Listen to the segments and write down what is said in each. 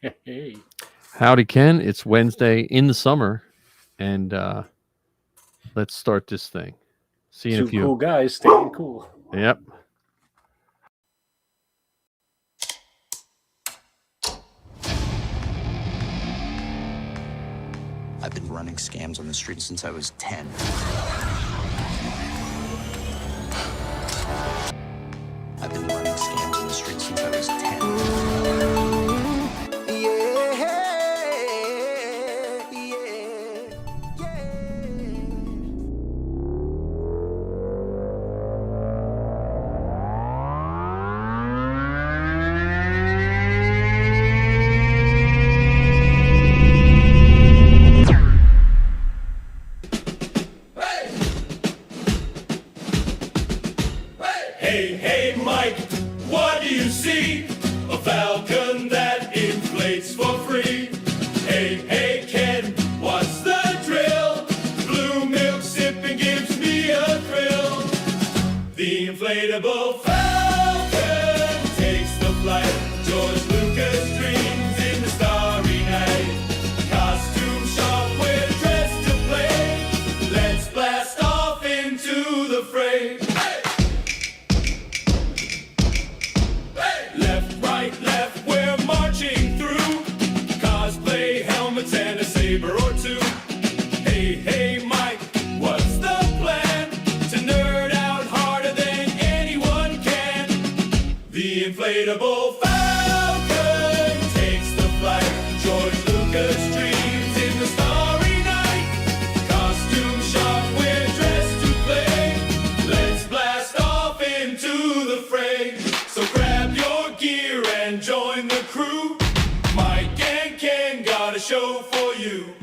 Hey, Howdy, Ken. It's Wednesday in the summer, and let's start this thing. See you in a two few. cool guys staying cool. Yep. I've been running scams on the street since I was 10. I've been running scams on the street since I was 10. Hey, Mike, what do you see? A Falcon that inflates for free. Hey, Ken, what's the drill? Blue milk sipping gives me a thrill. The inflatable Falcon takes the flight. George Lucas dreams in the starry night. Costume shop, we're dressed to play. Let's blast off into the fray. Left, right, left, we're marching through. Cosplay helmets and a saber or two. Hey, Mike, what's the plan? To nerd out harder than anyone can. The inflatable Falcon takes the flight. George Lucas dreams in the starry night. Costume shop, we're dressed to play. Let's blast off into the fray. So grab your gear and join the crew. Mike and Ken got a show for you.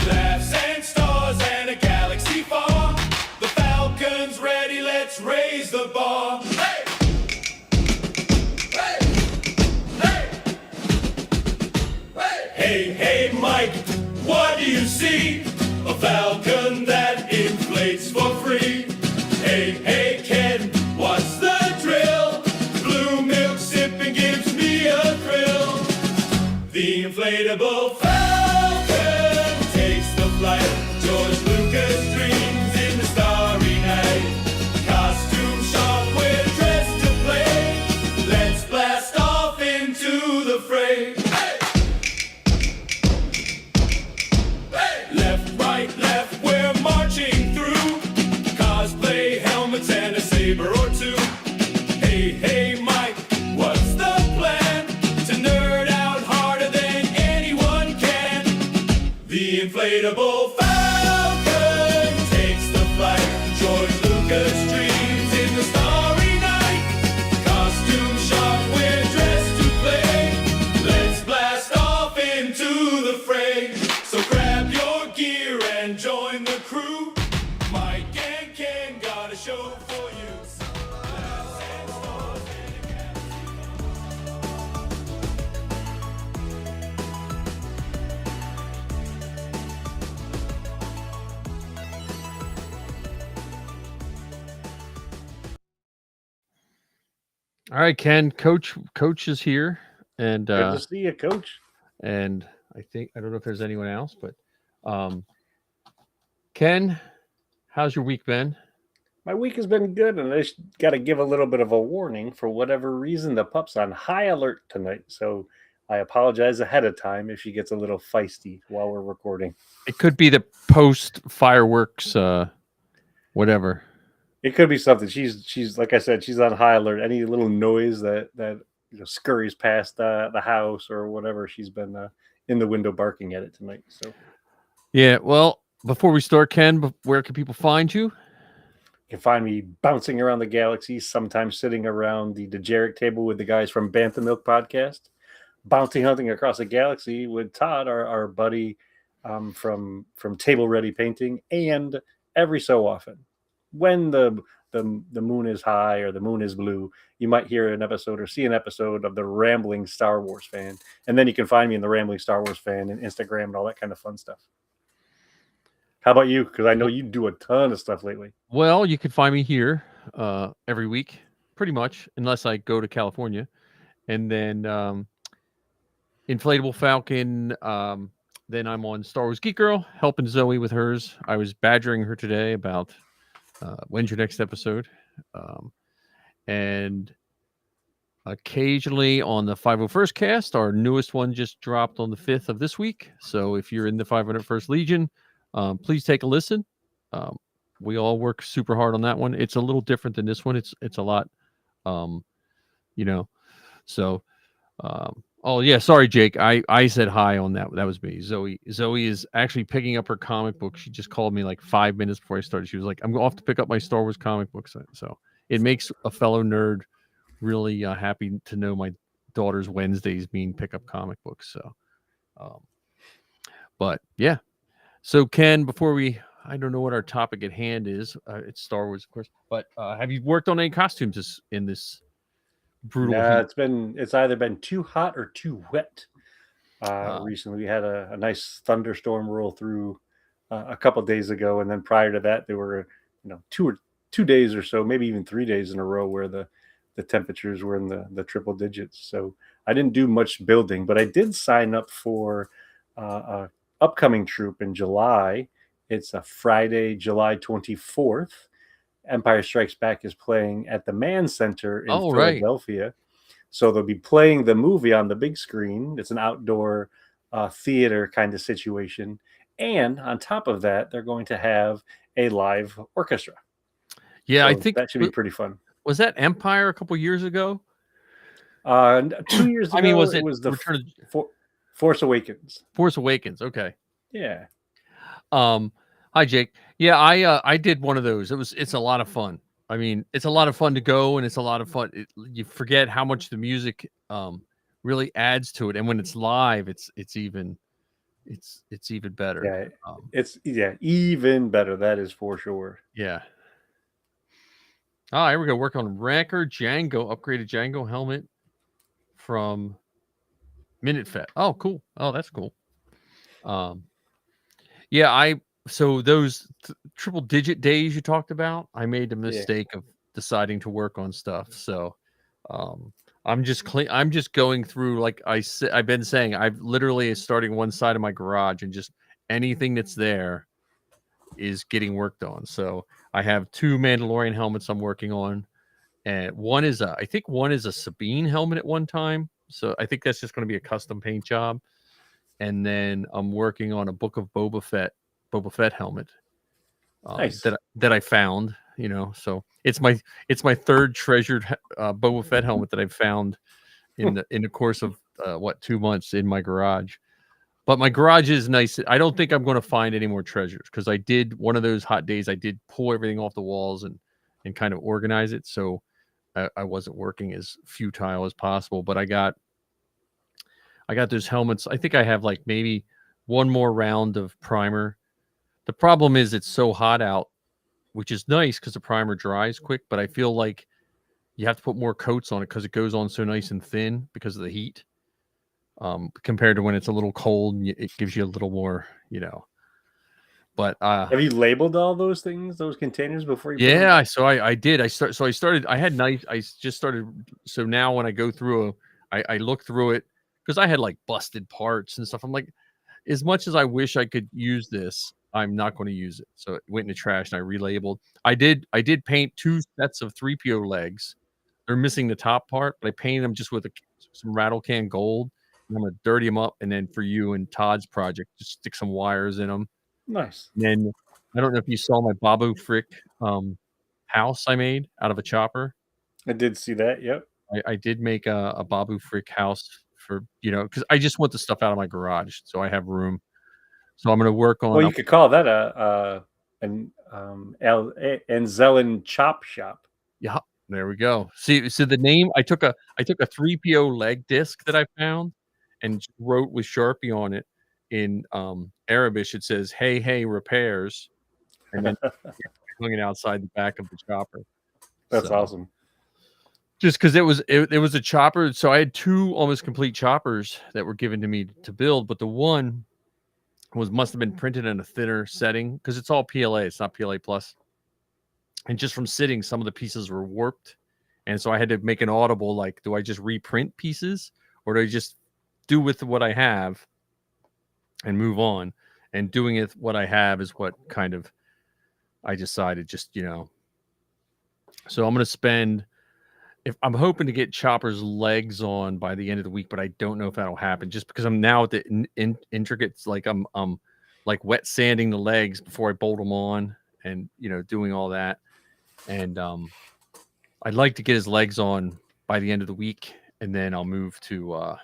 Laughs and stars and a galaxy far. The Falcon's ready, let's raise the bar. Hey! Hey, Mike, what do you see? A Falcon that inflates for free. Hey, Ken, what's the drill? Blue milk sipping gives me a thrill. The inflatable Falcon takes the flight. George Lucas dreams in the starry night. Costume shop, we're dressed to play. Let's blast off into the fray. Left, right, left, we're marching through. Cosplay helmets and a saber or two. Hey, Mike, what's the plan? To nerd out harder than anyone can. The inflatable Falcon takes the flight. George Lucas dreams in the starry night. Costume shop, we're dressed to play. Let's blast off into the fray. So grab your gear and join the crew. Mike and Ken got a show for you. Laughs and stars and a galaxy. All right, Ken. Coach is here, and Good to see you, Coach. I don't know if there's anyone else, but um, Ken, how's your week been? My week has been good, and I got to give a little bit of a warning. For whatever reason, the pup's on high alert tonight, so I apologize ahead of time if she gets a little feisty while we're recording. It could be the post fireworks, whatever. It could be something. She's like I said, she's on high alert. Any little noise that scurries past the house or whatever, she's been in the window barking at it tonight. So Yeah. Well, before we start, Ken, where can people find you? you can find me bouncing around the galaxy, sometimes sitting around the Dejeric table with the guys from Bantha Milk Podcast, bounty hunting across the galaxy with Todd, our buddy from Table Ready Painting, and every so often, when the moon is high or the moon is blue, you might hear an episode or see an episode of the Rambling Star Wars Fan, and then you can find me in the Rambling Star Wars Fan and Instagram and all that kind of fun stuff. How about you? Because I know you do a ton of stuff lately. Well, you can find me here every week, pretty much, unless I go to California. And then inflatable Falcon. Then I'm on Star Wars Geek Girl, helping Zoe with hers. I was badgering her today about when's your next episode, and occasionally on the 501st cast. Our newest one just dropped on the 5th of this week. So if you're in the 501st Legion, please take a listen. We all work super hard on that one. It's a little different than this one. It's a lot, you know. So, oh yeah, sorry, Jake. I said hi on that. That was me. Zoe is actually picking up her comic book. She just called me like 5 minutes before I started. She was like, "I'm off to pick up my Star Wars comic books." So it makes a fellow nerd really happy to know my daughter's Wednesdays mean pick up comic books. So, but yeah. So Ken, before I don't know what our topic at hand is. It's Star Wars, of course. But have you worked on any costumes in this brutal Nah, heat? it's either been too hot or too wet. Recently, we had a nice thunderstorm roll through a couple days ago, and then prior to that, there were 2 days or so, maybe even 3 days in a row where the temperatures were in the triple digits. So I didn't do much building, but I did sign up for a upcoming troop in July. It's a Friday, July 24th. Empire Strikes Back is playing at the Mann Center in Philadelphia. So they'll be playing the movie on the big screen. It's an outdoor theater kind of situation. And on top of that, they're going to have a live orchestra. Yeah, So I think that should be pretty fun. Was that Empire a couple years ago? 2 years ago, I mean, was it the Return of Force Awakens. Force Awakens? Okay. Yeah. Hi Jake. Yeah, I did one of those. It's a lot of fun. I mean, it's a lot of fun to go, and it's a lot of fun. You forget how much the music really adds to it, and when it's live, it's even better. Yeah, it's even better. That is for sure. Yeah. Here we go. Work on Wrecker Django, upgraded Django helmet from Minute Fet. Oh, cool. Oh, that's cool. Yeah, so those triple digit days you talked about, I made the mistake of deciding to work on stuff. So I'm just going through, like I've been saying, I've literally starting one side of my garage, and just anything that's there is getting worked on. So I have 2 Mandalorian helmets I'm working on, and I think one is a Sabine helmet at one time. So I think that's just going to be a custom paint job. And then I'm working on a Book of Boba Fett helmet Nice. that I found. So it's my third treasured Boba Fett helmet that I've found in the course of 2 months in my garage. But my garage is nice. I don't think I'm going to find any more treasures, because I did one of those hot days. I did pull everything off the walls and kind of organize it. So I wasn't working as futile as possible. But I got those helmets. I think I have like maybe one more round of primer. The problem is it's so hot out, which is nice because the primer dries quick. But I feel like you have to put more coats on it because it goes on so nice and thin because of the heat. Compared to when it's a little cold, and it gives you a little more, But have you labeled all those things, those containers, before you? Yeah, so I did. I started. I had nice. I just started. So now when I go through, I look through it, because I had like busted parts and stuff. I'm like, as much as I wish I could use this, I'm not going to use it. So it went in the trash, and I relabeled. I did paint 2 sets of 3PO legs. They're missing the top part, but I painted them just with some rattle can gold. I'm gonna dirty them up, and then for you and Todd's project, just stick some wires in them. Nice. And then I don't know if you saw my Babu Frick house I made out of a chopper. I did see that. Yep. I did make a Babu Frick house for because I just want the stuff out of my garage, so I have room. So I'm gonna work on. Well, you could call that an Zelen chop shop. Yeah, there we go. See, so the name, I took a 3PO leg disc that I found and wrote with Sharpie on it in Arabic. It says "Hey repairs," and then hung it outside the back of the chopper. That's awesome. Just because it was a chopper, so I had 2 almost complete choppers that were given to me to build, but the one must have been printed in a thinner setting, because it's all PLA, it's not PLA plus. And just from sitting, some of the pieces were warped, and so I had to make an audible, like, do I just reprint pieces, or do I just do with what I have and move on. And doing it what I have is what kind of I decided just, so I'm going to spend, if I'm hoping to get Chopper's legs on by the end of the week, but I don't know if that'll happen just because I'm now at the intricates, like I'm like wet sanding the legs before I bolt them on and, doing all that. And I'd like to get his legs on by the end of the week, and then I'll move to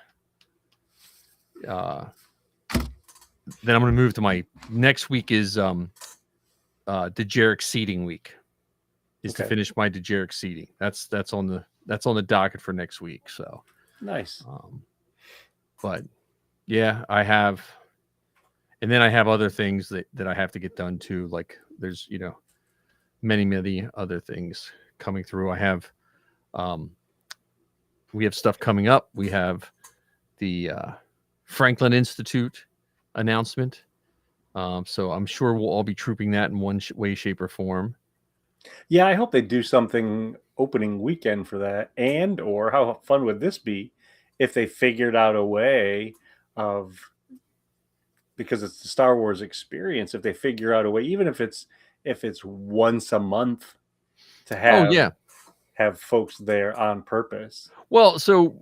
then I'm going to move to my next week is Dejeric seeding week. Is to finish my Dejeric seeding. That's on the docket for next week. So nice. But yeah, I have, and then I have other things that I have to get done too. Like there's many other things coming through. I have we have stuff coming up. We have the Franklin Institute announcement. So I'm sure we'll all be trooping that in one way, shape, or form. Yeah, I hope they do something opening weekend for that. And or how fun would this be if they figured out a way of, because it's the Star Wars experience, if they figure out a way, even if it's once a month, to have folks there on purpose. Well, so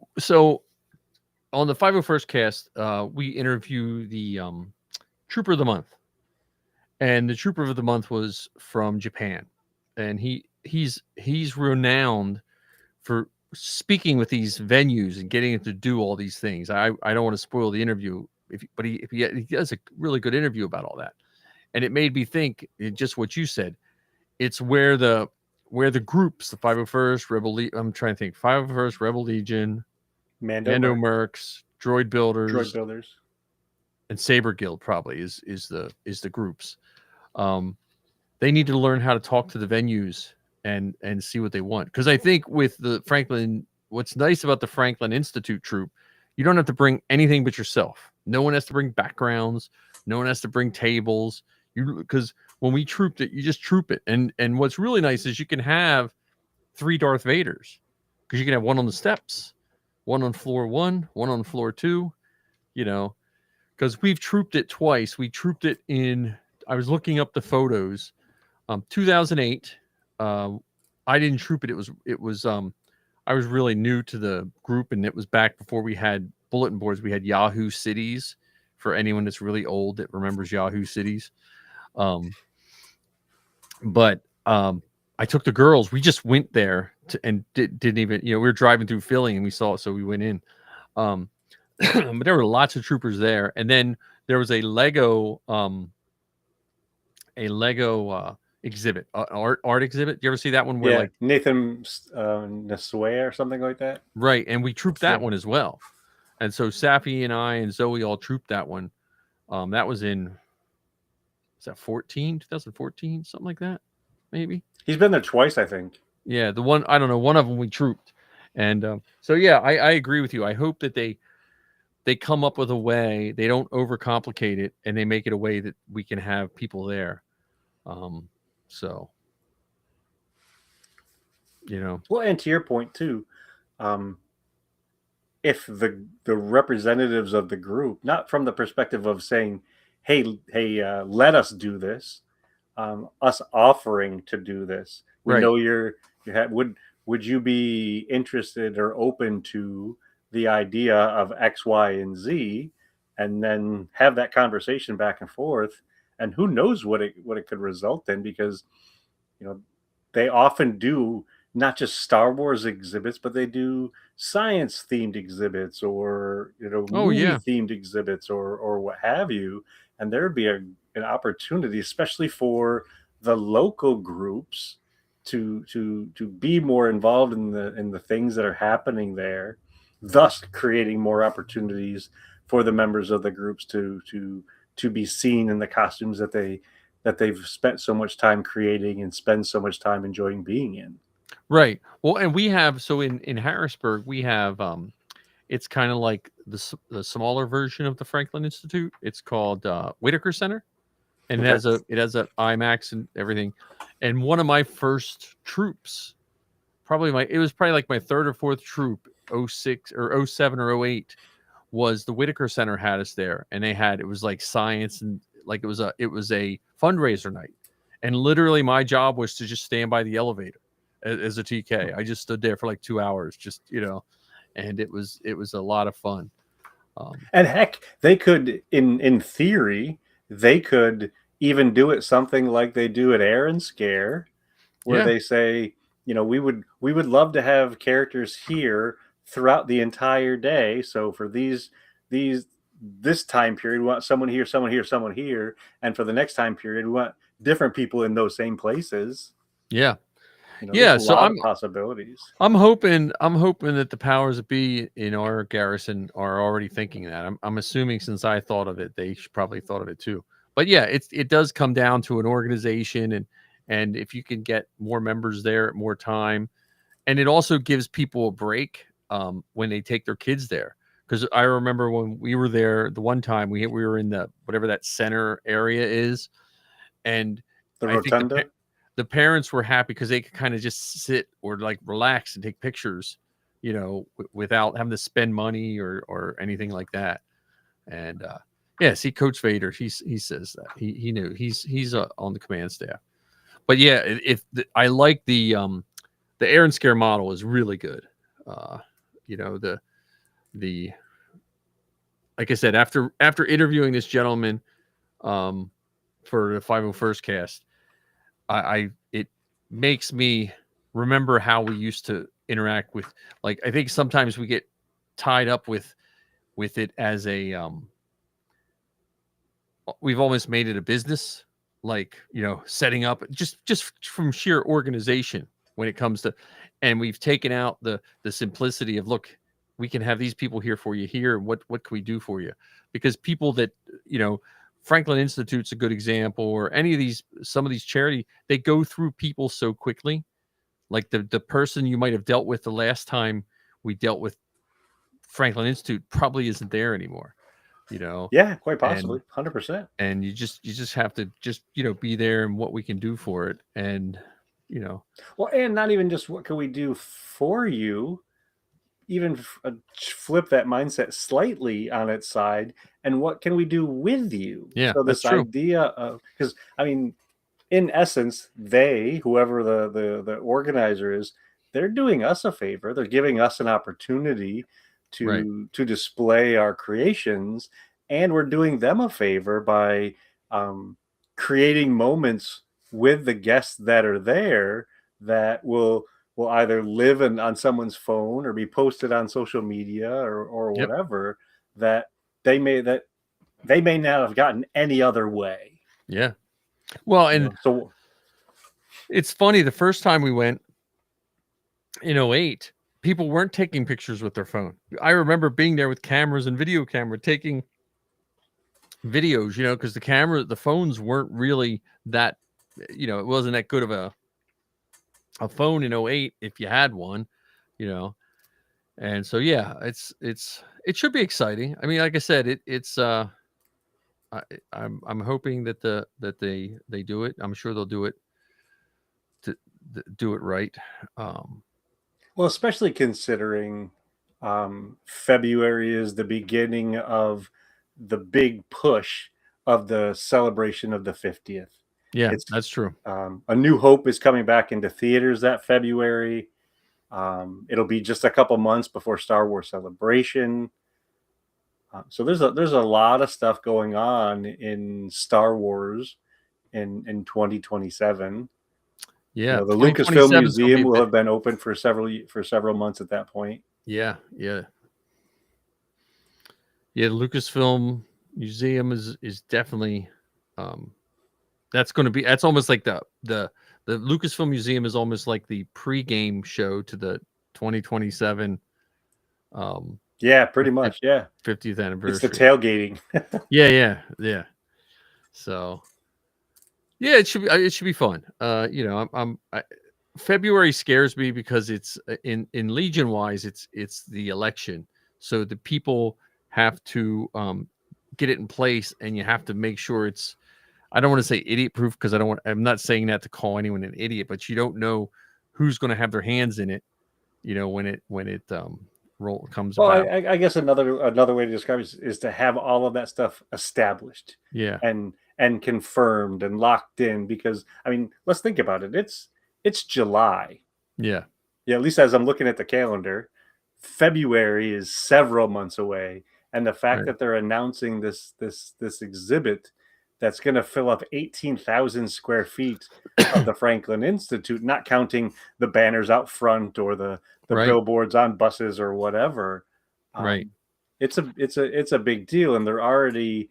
on the 501st cast, we interview the Trooper of the Month, and the Trooper of the Month was from Japan, and he's renowned for speaking with these venues and getting it to do all these things. I don't want to spoil the interview, but he does a really good interview about all that, and it made me think just what you said. It's where the groups, the 501st Rebel I'm trying to think, 501st Rebel Legion, Mando Mercs, Droid Builders, and Saber Guild probably is the groups. They need to learn how to talk to the venues and see what they want. Because I think with the Franklin, what's nice about the Franklin Institute troop, you don't have to bring anything but yourself. No one has to bring backgrounds. No one has to bring tables. Because when we trooped it, you just troop it. And what's really nice is you can have 3 Darth Vaders, because you can have one on the steps, one on floor 1, one on floor 2, because we've trooped it twice. We trooped it in, I was looking up the photos, 2008. I didn't troop it. It was I was really new to the group, and it was back before we had bulletin boards. We had Yahoo Cities, for anyone that's really old that remembers Yahoo Cities. But I took the girls. We just went there and didn't even, we were driving through Philly and we saw it, so we went in. But there were lots of troopers there, and then there was a Lego exhibit, art exhibit. You ever see that one where like Nathan Naswea or something like that? Right, and we trooped that one as well. And so Safi and I and Zoe all trooped that one. That was in, is that 2014, something like that, maybe. He's been there twice, I think. Yeah, the one, I don't know, one of them we trooped. And so yeah, I agree with you. I hope that they come up with a way, they don't overcomplicate it, and they make it a way that we can have people there. So, Well, and to your point too, if the representatives of the group, not from the perspective of saying, hey, let us do this, us offering to do this. We know would you be interested or open to the idea of X, Y, and Z, and then have that conversation back and forth, and who knows what it could result in, because they often do not just Star Wars exhibits, but they do science themed exhibits, or movie themed exhibits, or what have you. And there would be an opportunity, especially for the local groups, to be more involved in the things that are happening there, thus creating more opportunities for the members of the groups to be seen in the costumes that they've spent so much time creating and spend so much time enjoying being in. Right. Well, and we have, so in Harrisburg, we have, it's kind of like the smaller version of the Franklin Institute. It's called Whitaker Center, and it has a IMAX and everything. And one of my first troops, it was probably like my third or fourth troop, 06 or 07 or 08, was the Whitaker Center had us there, and it was like science, and like it was a fundraiser night, and literally my job was to just stand by the elevator as a TK. I just stood there for like 2 hours, just and it was a lot of fun. And heck, they could, in theory, they could even do it something like they do at Air and Scare, where they say, we would love to have characters here throughout the entire day. So for this time period, we want someone here, someone here, someone here, and for the next time period, we want different people in those same places. Yeah. There's a lot of possibilities. I'm hoping that the powers that be in our garrison are already thinking that. I'm assuming since I thought of it, they probably thought of it too. But yeah, it does come down to an organization, and if you can get more members there at more time, and it also gives people a break when they take their kids there. Because I remember when we were there the one time, we were in the whatever that center area is, and the I rotunda. think the parents were happy because they could kind of just sit or like relax and take pictures, without having to spend money or anything like that. And see, Coach Vader, he says that he knew he's on the command staff. But yeah, I like the Air and Scare model is really good. The like I said, after interviewing this gentleman for the 501st cast, it makes me remember how we used to interact with, like, I think sometimes we get tied up with it as a we've almost made it a business, like, setting up just from sheer organization when it comes to, and we've taken out the simplicity of, look, we can have these people here for you here. What can we do for you? Because people that, Franklin Institute's a good example, or some of these charity, they go through people so quickly. Like the person you might have dealt with the last time we dealt with Franklin Institute probably isn't there anymore, Yeah, quite possibly. 100%. And you just have to be there and what we can do for it. And, well, and not even just what can we do for you, even flip that mindset slightly on its side, and what can we do with you? Yeah, so this that's true. idea of, because in essence, whoever the organizer is, they're doing us a favor. They're giving us an opportunity to display our creations, and we're doing them a favor by creating moments with the guests that are there that will either live on someone's phone or be posted on social media or whatever, that they may not have gotten any other way. Yeah. Well, and so it's funny, the first time we went in 2008, people weren't taking pictures with their phone. I remember being there with cameras and video camera taking videos, because the phones weren't really that, it wasn't that good of a phone in 2008 if you had one, and so yeah, it should be exciting. I mean, like I said, I'm hoping that they do it. I'm sure they'll do it to do it right. Well, especially considering February is the beginning of the big push of the celebration of the 50th. Yeah, that's true. A New Hope is coming back into theaters that February. It'll be just a couple months before Star Wars Celebration. So there's a lot of stuff going on in Star Wars in 2027. Yeah, the Lucasfilm Museum will have been open for several months at that point. Yeah. The Lucasfilm Museum is definitely that's almost like the Lucasfilm Museum is almost like the pre-game show to the 2027 yeah, pretty much. Yeah, 50th anniversary. It's the tailgating. yeah. So yeah, it should be fun. February scares me because it's in Legion wise, it's the election, so the people have to get it in place, and you have to make sure it's, I don't want to say idiot proof, because I'm not saying that to call anyone an idiot, but you don't know who's going to have their hands in it, when it comes Well, about. I guess another way to describe it is to have all of that stuff established Yeah. and confirmed and locked in. Because I mean, let's think about it. It's July. Yeah. Yeah, at least as I'm looking at the calendar, February is several months away, and the fact Right. that they're announcing this exhibit that's going to fill up 18,000 square feet of the Franklin Institute, not counting the banners out front or the Right. billboards on buses or whatever. Right. It's a big deal, and they're already,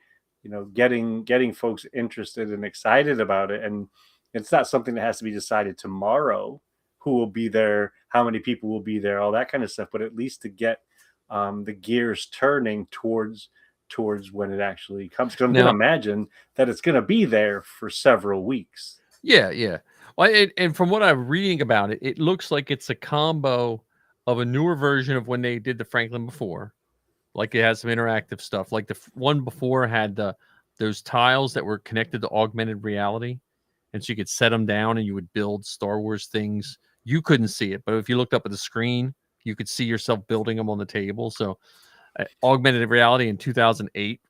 getting folks interested and excited about it, and it's not something that has to be decided tomorrow. Who will be there, how many people will be there, all that kind of stuff. But at least to get the gears turning towards when it actually comes. Because I'm going to Now, imagine that it's going to be there for several weeks. yeah, yeah. Well, and from what I'm reading about it, it looks like it's a combo of a newer version of when they did the Franklin before. Like it has some interactive stuff. Like the one before had those tiles that were connected to augmented reality, and so you could set them down and you would build Star Wars things. You couldn't see it, but if you looked up at the screen, you could see yourself building them on the table. So augmented reality in 2008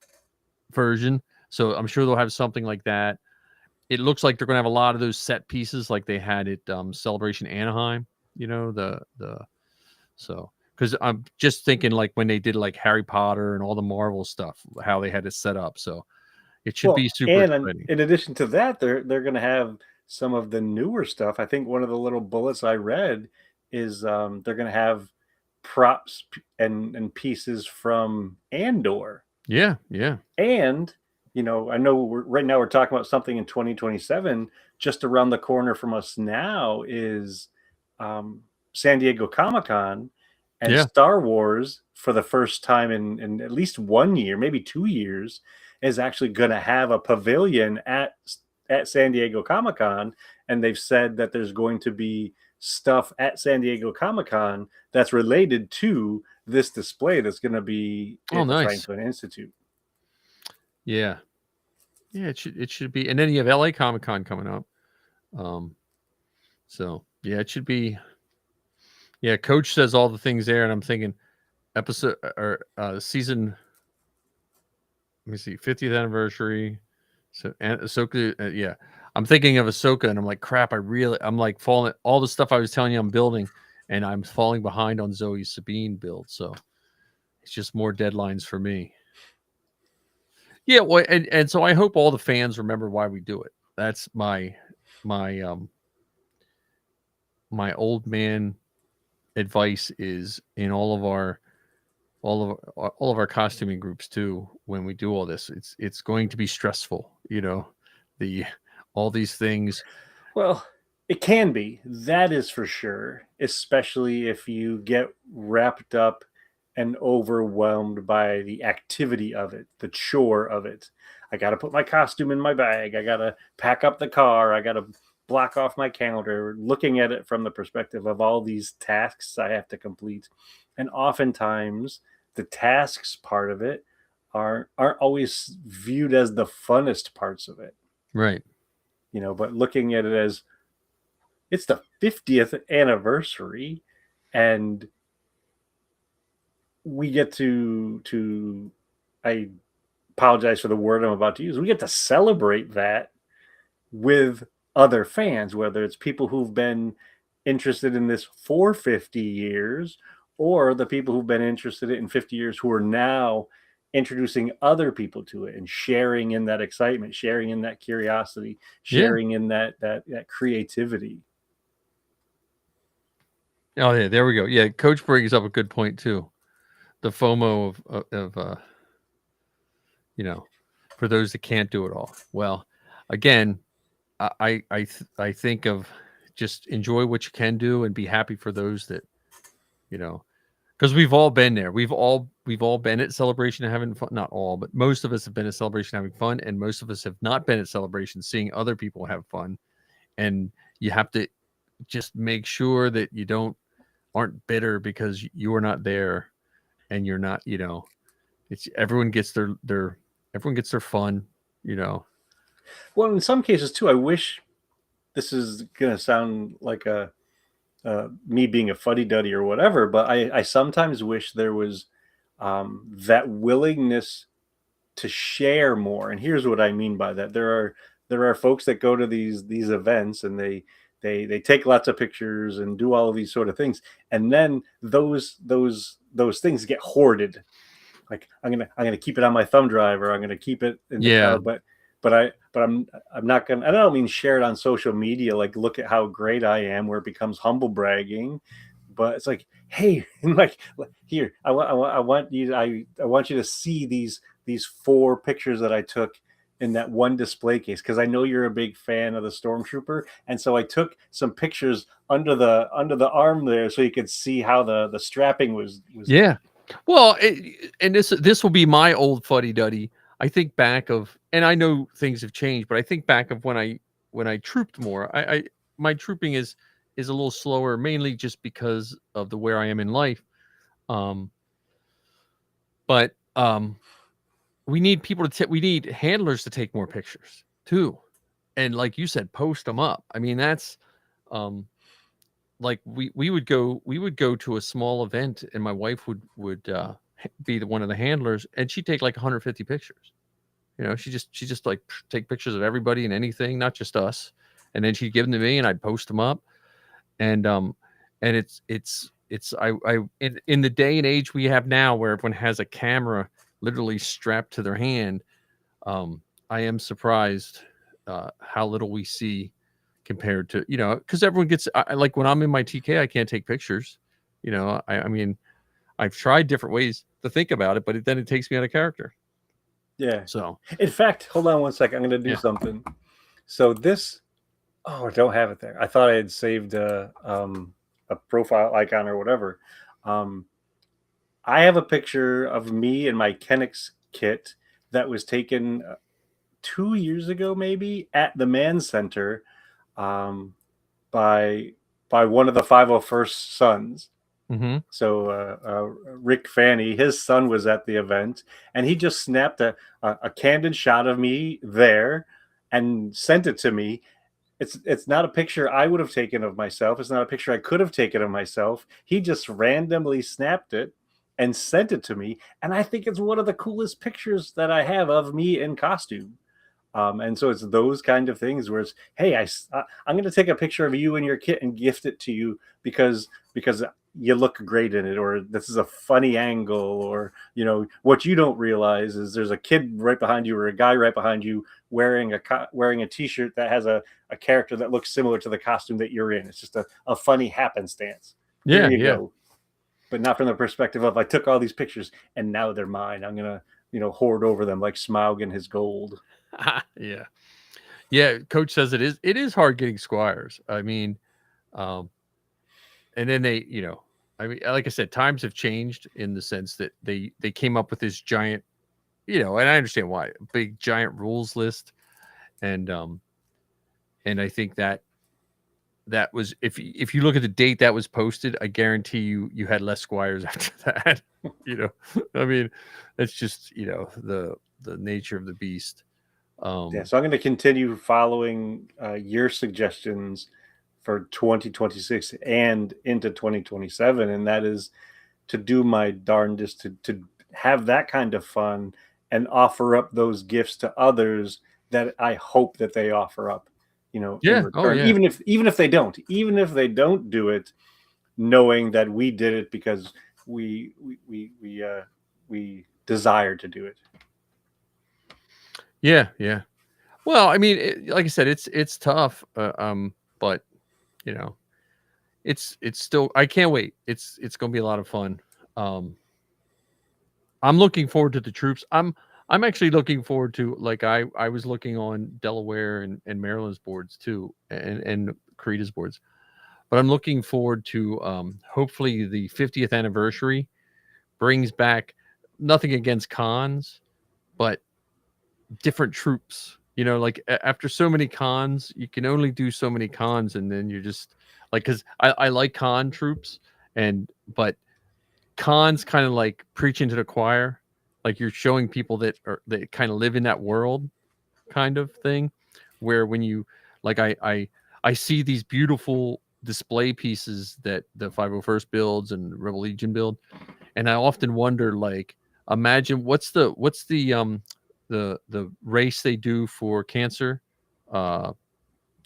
version. So I'm sure they'll have something like that. It looks like they're going to have a lot of those set pieces like they had at Celebration Anaheim. So because I'm just thinking like when they did like Harry Potter and all the Marvel stuff, how they had it set up. So it should be super exciting. In addition to that, they're going to have some of the newer stuff. I think one of the little bullets I read is they're going to have props and pieces from Andor. Yeah, yeah. And I know right now we're talking about something in 2027. Just around the corner from us now is San Diego Comic-Con, and Star Wars for the first time in at least 1 year, maybe 2 years, is actually going to have a pavilion at San Diego Comic-Con, and they've said that there's going to be stuff at San Diego Comic-Con that's related to this display that's going to be at the Franklin Institute. Yeah. Yeah, it should be. And then you have LA Comic-Con coming up. So yeah, it should be. Yeah, Coach says all the things there, and I'm thinking episode or season. Let me see, 50th anniversary. So and Ahsoka, yeah, I'm thinking of Ahsoka, and I'm like, crap. I'm like falling. All the stuff I was telling you I'm building, and I'm falling behind on Zoe Sabine build. So it's just more deadlines for me. Yeah, well, and so I hope all the fans remember why we do it. That's my old man advice is in all of our costuming groups too. When we do all this, it's going to be stressful. All these things. Well, it can be. That is for sure. Especially if you get wrapped up and overwhelmed by the activity of it, the chore of it. I got to put my costume in my bag. I got to pack up the car. I got to block off my calendar, looking at it from the perspective of all these tasks I have to complete. And oftentimes the tasks part of it aren't always viewed as the funnest parts of it. Right. But looking at it as it's the 50th anniversary, and we get to I apologize for the word I'm about to use. We get to celebrate that with other fans, whether it's people who've been interested in this for 50 years or the people who've been interested in 50 years who are now introducing other people to it and sharing in that excitement, sharing in that curiosity, sharing in that creativity. Oh yeah, there we go. Yeah, Coach brings up a good point too. The FOMO of for those that can't do it all. Well, again, I think of just enjoy what you can do and be happy for those that, because we've all been there. We've all been at Celebration having fun. Not all, but most of us have been at Celebration having fun, and most of us have not been at Celebration seeing other people have fun. And you have to just make sure that you aren't bitter because you are not there, and you're not. It's everyone gets their fun. Well, in some cases too, I wish, this is going to sound like a me being a fuddy-duddy or whatever, but I sometimes wish there was that willingness to share more. And here's what I mean by that. There are folks that go to these events and they take lots of pictures and do all of these sort of things, and then those things get hoarded. Like I'm gonna keep it on my thumb drive, or I'm gonna keep it in the Yeah. cloud, but I'm not gonna. I don't mean share it on social media. Like, look at how great I am, where it becomes humble bragging. But it's like, hey, like here, I want you to see these 4 pictures that I took in that one display case, because I know you're a big fan of the Stormtrooper, and so I took some pictures under the arm there, so you could see how the strapping was. Yeah. Well, and this will be my old fuddy duddy. I think back of, and I know things have changed, but I think back of when I trooped more. I my trooping is a little slower, mainly just because of the where I am in life. But we need people we need handlers to take more pictures too, and like you said, post them up. I mean, that's like we would go to a small event, and my wife would be one of the handlers, and she'd take like 150 pictures. You know, she just like take pictures of everybody and anything, not just us, and then she'd give them to me, and I'd post them up. And it's I in the day and age we have now, where everyone has a camera literally strapped to their hand, I am surprised how little we see compared to, because everyone gets, like when I'm in my TK, I can't take pictures. I mean, I've tried different ways to think about it, but then it takes me out of character. Yeah. So, in fact, hold on one second. I'm going to do Yeah. something. So this, I don't have it there. I thought I had saved a profile icon or whatever. I have a picture of me in my Kennex kit that was taken 2 years ago, maybe, at the Man Center, by one of the 501st Sons. mhm. So Rick Fanny, his son was at the event, and he just snapped a candid shot of me there and sent it to me. It's not a picture I would have taken of myself. It's not a picture I could have taken of myself. He just randomly snapped it and sent it to me, and I think it's one of the coolest pictures that I have of me in costume. And so it's those kind of things where it's, hey, I'm going to take a picture of you in your kit and gift it to you because you look great in it, or this is a funny angle, or what you don't realize is there's a kid right behind you or a guy right behind you wearing a t-shirt that has a character that looks similar to the costume that you're in. It's just a funny happenstance. Yeah, There you yeah. go. But not from the perspective of, I took all these pictures and now they're mine. I'm gonna hoard over them like Smaug and his gold. Yeah. Yeah, coach says it is hard getting squires. I mean, and then they, I mean, like I said, times have changed in the sense that they came up with this giant, and I understand why, big giant rules list. And I think that was, if you look at the date that was posted, I guarantee you had less squires after that. I mean, it's just, the nature of the beast. Yeah, so I'm going to continue following your suggestions for 2026 and into 2027, and that is to do my darndest to have that kind of fun and offer up those gifts to others that I hope that they offer up, in return. Oh, yeah. Even if they don't do it, knowing that we did it because we desire to do it. Yeah, yeah. Well, I mean, like I said, it's tough, but it's still. I can't wait. It's going to be a lot of fun. I'm looking forward to the troops. I'm actually looking forward to, like, I was looking on Delaware and Maryland's boards too, and Karita's boards, but I'm looking forward to hopefully the 50th anniversary brings back, nothing against cons, but different troops. Like after so many cons, you can only do so many cons, and then you're just like, because I like con troops, but cons kind of like preaching to the choir, like you're showing people that kind of live in that world kind of thing, where when you, like, I see these beautiful display pieces that the 501st builds and Rebel Legion build, and I often wonder, like, imagine what's the race they do for cancer.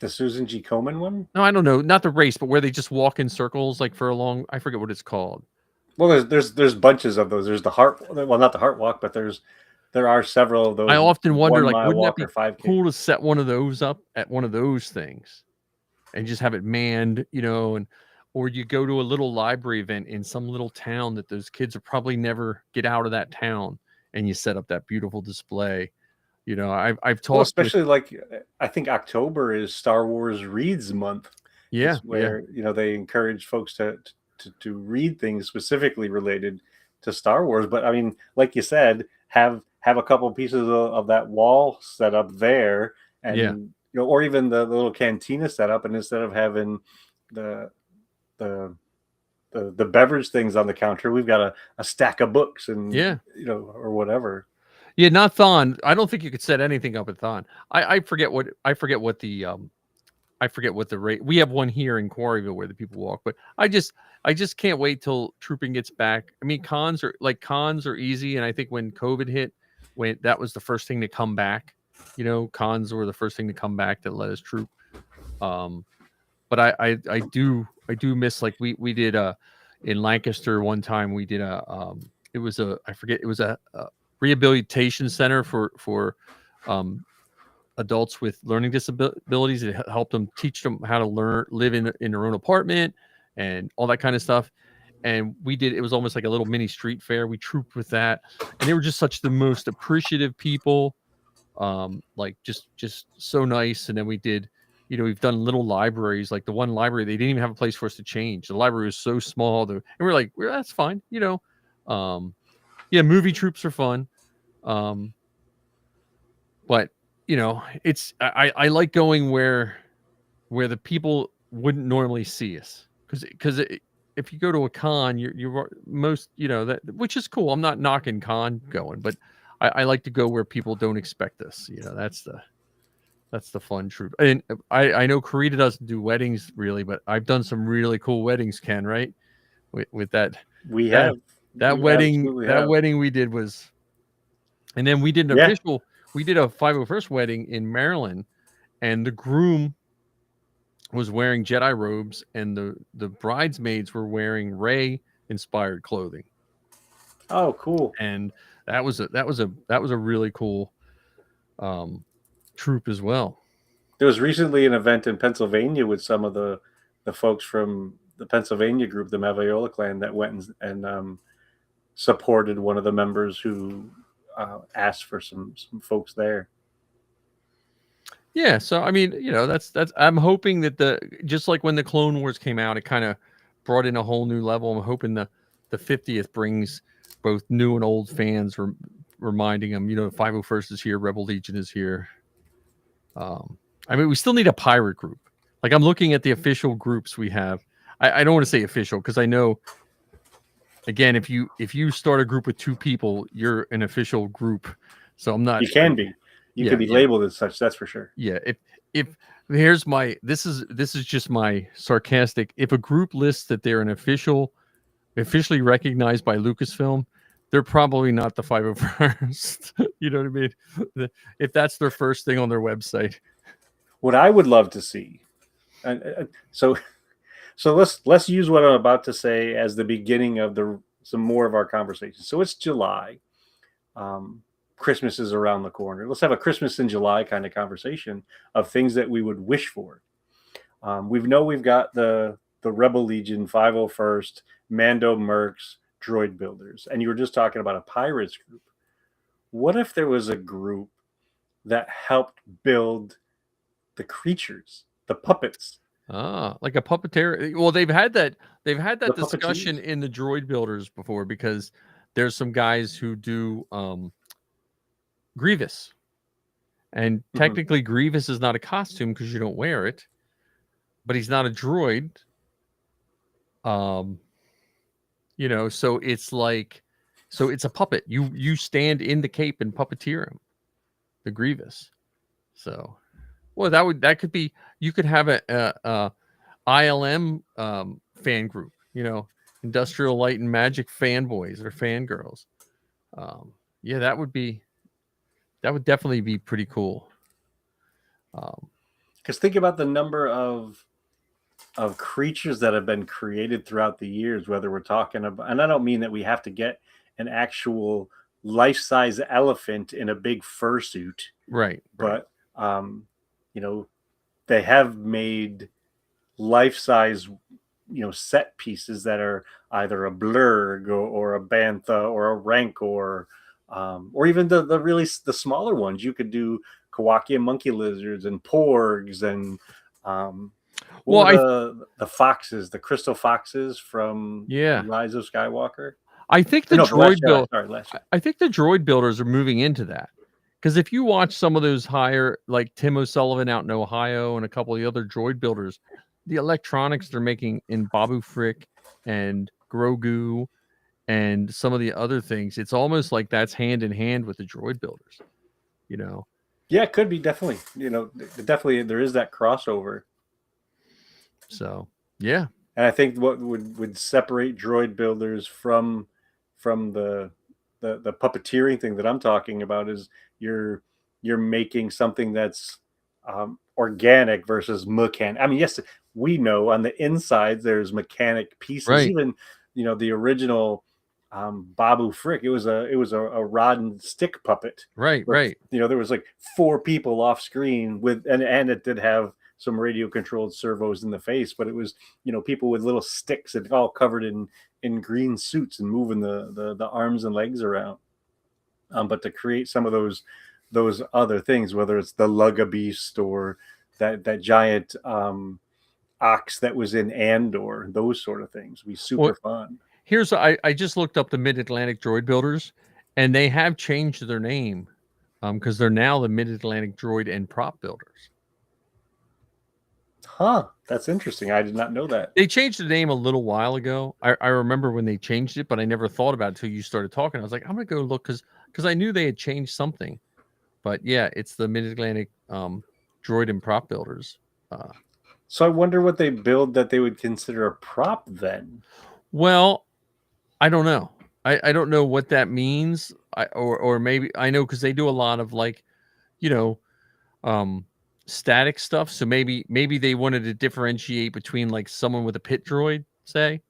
The Susan G. Komen one? No, I don't know, not the race, but where they just walk in circles like for a long. I forget what it's called. Well, there's bunches of those. There's the heart. Well, not the heart walk, but there are several of those. I often wonder, 1 like, mile wouldn't that walk be or 5K. cool to set one of those up at one of those things, and just have it manned, and or you go to a little library event in some little town that those kids will probably never get out of that town, and you set up that beautiful display. I've talked. Well, especially like I think October is Star Wars Reads Month. Yeah, It's where they encourage folks to read things specifically related to Star Wars. But I mean, like you said, have a couple pieces of that wall set up there, and or even the little cantina set up, and instead of having the beverage things on the counter, we've got a stack of books and or whatever. Yeah, not Thon. I don't think you could set anything up at Thon. I forget what the rate. We have one here in Quarryville where the people walk, but I just can't wait till trooping gets back. I mean, cons are easy, and I think when COVID hit, when that was the first thing to come back. Cons were the first thing to come back that let us troop. But I do miss, like, we did in Lancaster one time. We did it was a rehabilitation center for adults with learning disabilities. It helped them, teach them how to live in their own apartment and all that kind of stuff. And it was almost like a little mini street fair. We trooped with that, and they were just the most appreciative people. Like just so nice. And then we did, we've done little libraries, like the one library, they didn't even have a place for us to change. The library was so small, and we're like, that's fine. Movie troops are fun. But it's, I like going where the people wouldn't normally see us. Cause if you go to a con, you're most, that, which is cool. I'm not knocking con going, but I like to go where people don't expect us. That's the fun troop. And I know Karita doesn't do weddings really, but I've done some really cool weddings, Ken, right? With that. We have that wedding. That wedding we did was, and then we did we did a 501st wedding in Maryland, and the groom was wearing Jedi robes, and the bridesmaids were wearing Rey inspired clothing. Oh, cool! And that was a really cool troop as well. There was recently an event in Pennsylvania with some of the folks from the Pennsylvania group, the Mavaiola clan, that went and supported one of the members who asked for some folks there. Yeah, so I mean, that's I'm hoping that just like when the Clone Wars came out, it kind of brought in a whole new level. I'm hoping the 50th brings both new and old fans, reminding them, 501st is here, Rebel Legion is here. I mean, we still need a pirate group. Like, I'm looking at the official groups we have. I don't want to say official, because I know, again, if you start a group with 2 people, you're an official group. So I'm not. You can be. You can be labeled as such. That's for sure. Yeah. If here's my, this is just my sarcastic. If a group lists that they're officially recognized by Lucasfilm, they're probably not the 501st. You know what I mean? If that's their first thing on their website. What I would love to see, so let's use what I'm about to say as the beginning of some more of our conversation. So it's July. Christmas is around the corner. Let's have a Christmas in July kind of conversation of things that we would wish for. We've got the Rebel Legion, 501st, Mando Mercs, droid builders, and you were just talking about a pirates group. What if there was a group that helped build the creatures, the puppets? Like a puppeteer. Well, they've had that discussion puppeteers in the droid builders before, because there's some guys who do Grievous, and technically Grievous is not a costume because you don't wear it, but he's not a droid. So it's a puppet. You stand in the cape and puppeteer him, the Grievous. So, well, that could be. You could have a ILM fan group, Industrial Light and Magic fanboys or fangirls. Yeah, that would definitely be pretty cool. Because think about the number of creatures that have been created throughout the years, whether we're talking about, and I don't mean that we have to get an actual life-size elephant in a big fursuit, Right. but they have made life-size set pieces that are either a blurg or a bantha or a rancor, or even the smaller ones. You could do Kowakian monkey lizards and porgs and the foxes, the crystal foxes from Rise of Skywalker. I think the droid builders are moving into that, because if you watch some of those higher, like Tim O'Sullivan out in Ohio and a couple of the other droid builders, the electronics they're making in Babu Frick and Grogu and some of the other things, it's almost like that's hand in hand with the droid builders. Yeah, it could be, definitely. Definitely there is that crossover. So yeah, and I think what would separate droid builders from the puppeteering thing that I'm talking about is you're making something that's organic versus mechanic. I mean, yes, we know on the inside there's mechanic pieces. Right. Even the original Babu Frick, it was a rod and stick puppet. Right. There was like 4 people off screen with, and it did have some radio controlled servos in the face, but it was people with little sticks and all covered in green suits and moving the arms and legs around. But to create some of those other things, whether it's the Lugabeast or that giant ox that was in Andor, those sort of things, be super fun. I just looked up the Mid-Atlantic Droid Builders, and they have changed their name because they're now the Mid-Atlantic Droid and Prop Builders. Huh, that's interesting. I did not know that. They changed the name a little while ago. I remember when they changed it, but I never thought about it until you started talking. I was like, I'm going to go look because I knew they had changed something. But yeah, it's the Mid-Atlantic Droid and Prop Builders. So I wonder what they build that they would consider a prop then. Well, I don't know. I don't know what that means. Or maybe I know because they do a lot of static stuff. So maybe they wanted to differentiate between like someone with a pit droid, say.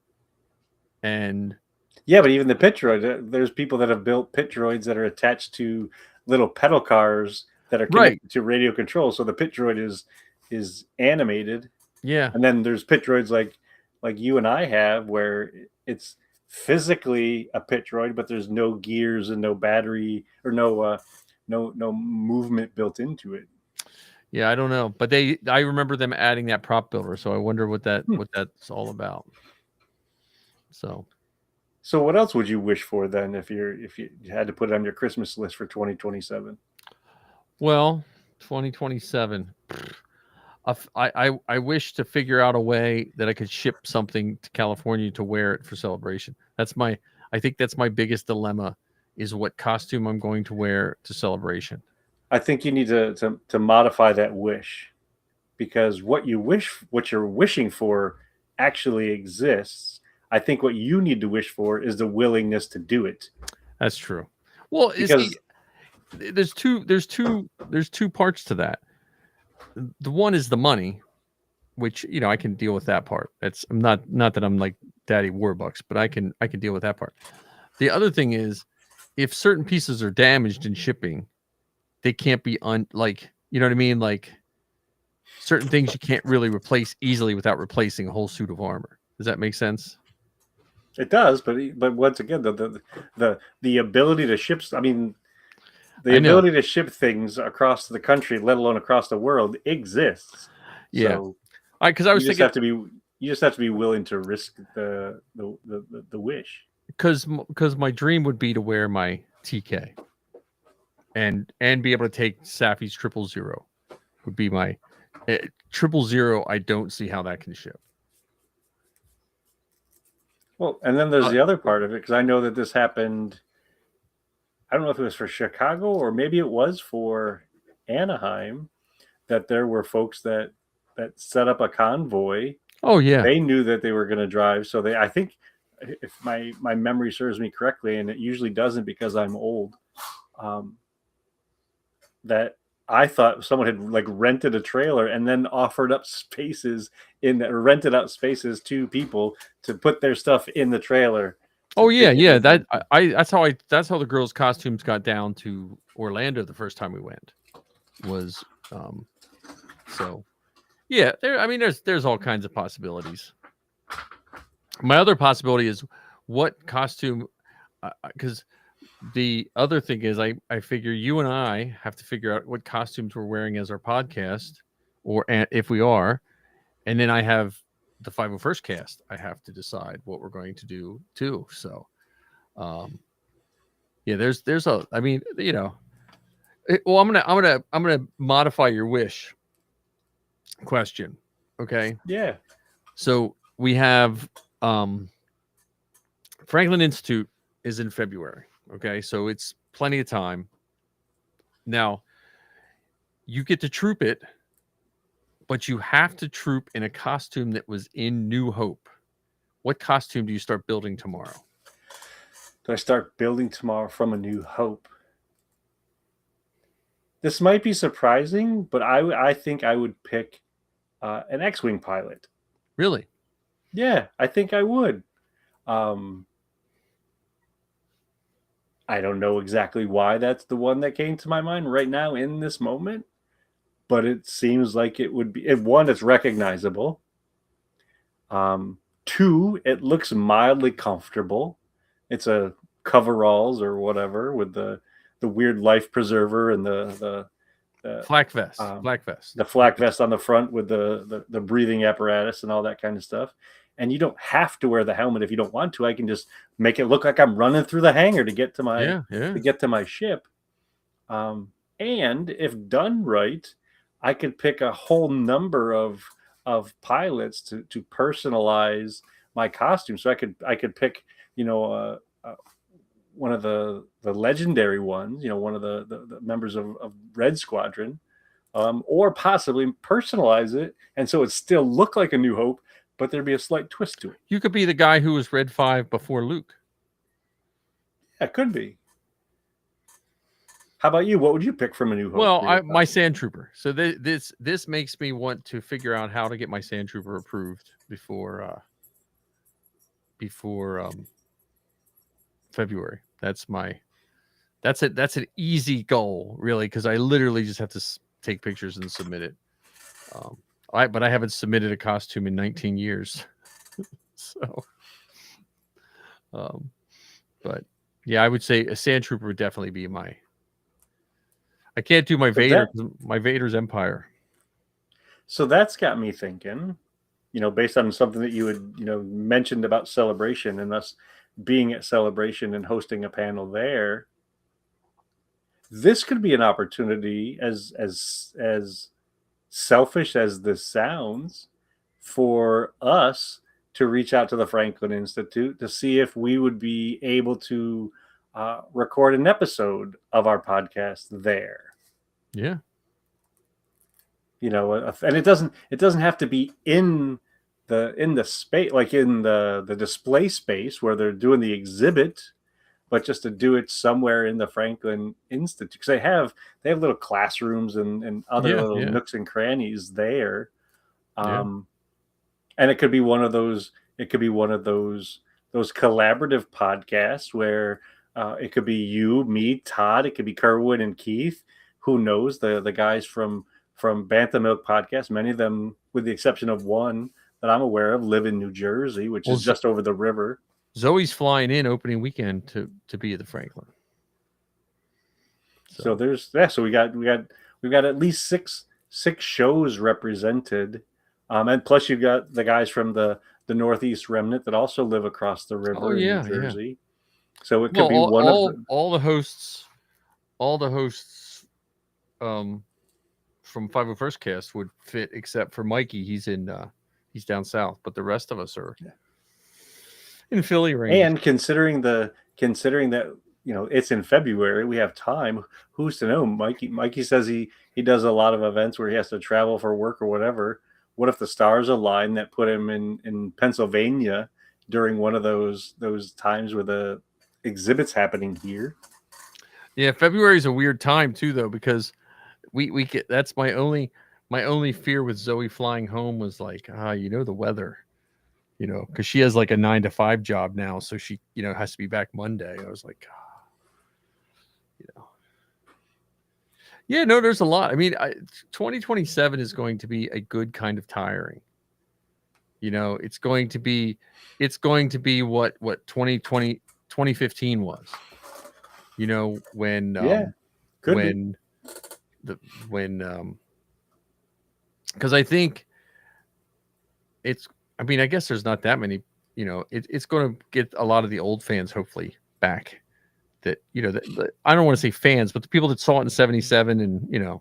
And yeah, but even the pit droid, there's people that have built pit droids that are attached to little pedal cars that are connected to radio control. So the pit droid is animated. Yeah. And then there's pit droids like you and I have, where it's physically a pit droid, but there's no gears and no battery or no movement built into it. Yeah, I don't know, but I remember them adding that prop builder, so I wonder what that's all about. So what else would you wish for then if you had to put it on your Christmas list for 2027? Well, 2027. I wish to figure out a way that I could ship something to California to wear it for celebration. I think that's my biggest dilemma, is what costume I'm going to wear to celebration. I think you need to modify that wish, because what you're wishing for actually exists. I think what you need to wish for is the willingness to do it. That's true. Well, there's two parts to that. The one is the money, which I can deal with that part. That's not that I'm like Daddy Warbucks, but I can deal with that part. The other thing is, if certain pieces are damaged in shipping, they can't be you know what I mean? Like certain things you can't really replace easily without replacing a whole suit of armor. Does that make sense? It does, but once again, the ability to ship. I mean, the ability to ship things across the country, let alone across the world, exists. Yeah, so because I was thinking you just have to be willing to risk the wish. Because my dream would be to wear my TK, and be able to take Safi's 000. Would be my 000. I don't see how that can ship. Well, and then there's the other part of it, because I know that this happened. I don't know if it was for Chicago or maybe it was for Anaheim, that there were folks that set up a convoy Oh yeah. They knew that they were going to drive, so I think, if my memory serves me correctly, and it usually doesn't because I'm old, that I thought someone had like rented a trailer and then offered up spaces rented out spaces to people to put their stuff in the trailer. Oh yeah, yeah. That's how the girls' costumes got down to Orlando the first time we went. Was so yeah. I mean, there's all kinds of possibilities. My other possibility is what costume, because the other thing is I figure you and I have to figure out what costumes we're wearing as our podcast, or if we are, and then I have the 501st cast. I have to decide what we're going to do too. So, yeah, there's a. I mean, well, I'm gonna modify your wish question. Okay. Yeah. So we have Franklin Institute is in February. Okay, so it's plenty of time. Now, you get to troop it, but you have to troop in a costume that was in New Hope. What costume do you start building tomorrow? Do I start building tomorrow from A New Hope? This might be surprising, but I think I would pick an X-Wing pilot. Really? Yeah, I think I would. I don't know exactly why that's the one that came to my mind right now in this moment, but it seems like it would be. One, it's recognizable. Two, it looks mildly comfortable. It's a coveralls or whatever with the weird life preserver and the flak vest, the flak vest on the front with the breathing apparatus and all that kind of stuff. And you don't have to wear the helmet if you don't want to. I can just make it look like I'm running through the hangar to get to my ship. And if done right, I could pick a whole number of pilots to personalize my costume. So I could pick, one of the legendary ones, one of the members of Red Squadron, or possibly personalize it, and so it still look like A New Hope, but there'd be a slight twist to it. You could be the guy who was Red 5 before Luke. Yeah, it could be. How about you? What would you pick from A New Hope? Well, my Sand Trooper. So this makes me want to figure out how to get my Sand Trooper approved before February. That's an easy goal, really, because I literally just have to take pictures and submit it. But I haven't submitted a costume in 19 years. So, but yeah, I would say a Sand Trooper would definitely be my. I can't do my Vader. My Vader's Empire. So that's got me thinking, based on something that you had, mentioned about Celebration and us being at Celebration and hosting a panel there. This could be an opportunity, as selfish as this sounds, for us to reach out to the Franklin Institute to see if we would be able to record an episode of our podcast there. Yeah. And it doesn't have to be in the space, like in the display space where they're doing the exhibit, but just to do it somewhere in the Franklin Institute, because they have little classrooms and other nooks and crannies there. And it could be one of those. It could be one of those collaborative podcasts where it could be you, me, Todd. It could be Kerwin and Keith. Who knows? The guys from Bantha Milk Podcast. Many of them, with the exception of one that I'm aware of, live in New Jersey, which is just over the river. Zoe's flying in opening weekend to be at the Franklin. So so we've got at least six shows represented, and plus you've got the guys from the Northeast Remnant that also live across the river in New Jersey. Yeah. So it could be all the hosts from 501st Cast would fit, except for Mikey. He's down south, but the rest of us are in Philly range. And considering that it's in February, we have time. Who's to know? Mikey says he does a lot of events where he has to travel for work or whatever. what if the stars align that put him in Pennsylvania during one of those times where the exhibit's happening here? Yeah, February is a weird time too, though, because we get that's my only fear with Zoe flying home was like, the weather, because she has like a 9 to 5 job now, so she has to be back Monday. I was like, yeah, no, there's a lot. I mean, 2027 is going to be a good kind of tiring. It's going to be what 2015 was. When Could when the when because I think I mean, I guess there's not that many, it's going to get a lot of the old fans hopefully back that, I don't want to say fans, but the people that saw it in 77 and,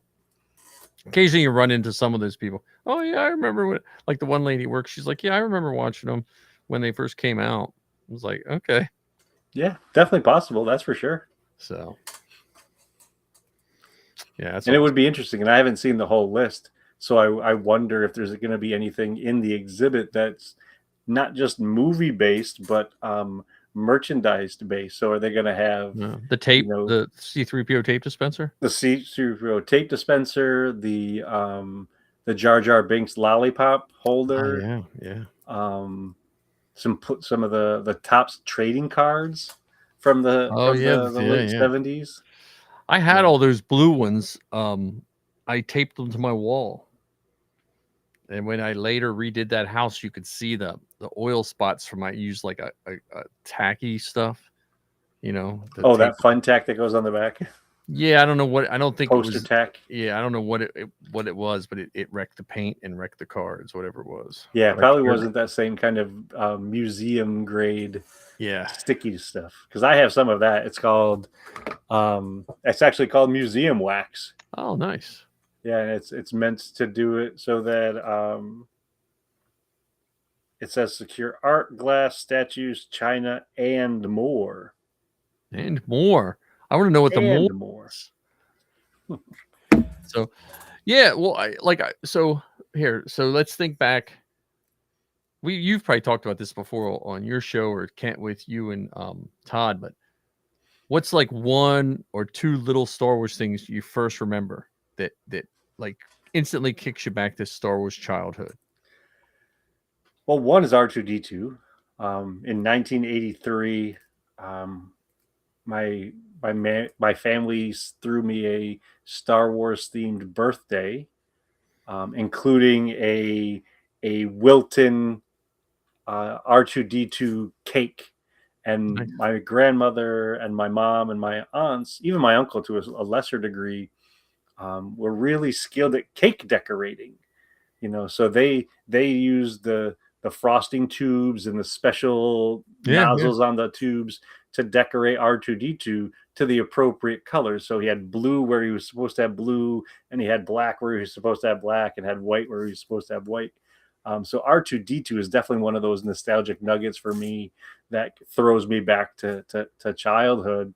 occasionally you run into some of those people. Oh yeah, I remember when, like the one lady at work, she's like, yeah, I remember watching them when they first came out. I was like, okay. Yeah, definitely possible. That's for sure. So yeah, and it would be interesting. And I haven't seen the whole list, so I wonder if there's going to be anything in the exhibit that's not just movie based, but merchandise based. So are they going to have the tape, the C-3PO tape dispenser, the C-3PO tape dispenser, the Jar Jar Binks lollipop holder? Yeah. Some of the Topps trading cards from the late 70s. I had all those blue ones. I taped them to my wall. And when I later redid that house, you could see the oil spots from I used like a tacky stuff, that fun tack that goes on the back. Yeah, I don't know what, I don't think poster it was tack. Yeah, I don't know what it was, but it wrecked the paint and wrecked the cards, whatever it was. Yeah, but probably wasn't that same kind of museum grade sticky stuff. Because I have some of that. It's called it's actually called museum wax. Oh, nice. Yeah, and it's meant to do it so that it says secure art, glass, statues, china, and more. And more. I want to know what the more is. So, yeah, well, so let's think back. You've probably talked about this before on your show or can't with you and Todd, but what's like one or two little Star Wars things you first remember that like instantly kicks you back to Star Wars childhood? Well, one is R2-D2. In 1983, my family threw me a Star Wars themed birthday, including a Wilton R2-D2 cake. And nice. My grandmother and my mom and my aunts, even my uncle to a lesser degree, were really skilled at cake decorating. So they used the frosting tubes and the special nozzles on the tubes to decorate R2-D2 to the appropriate colors. So he had blue where he was supposed to have blue, and he had black where he was supposed to have black, and had white where he was supposed to have white. So R2-D2 is definitely one of those nostalgic nuggets for me that throws me back to childhood.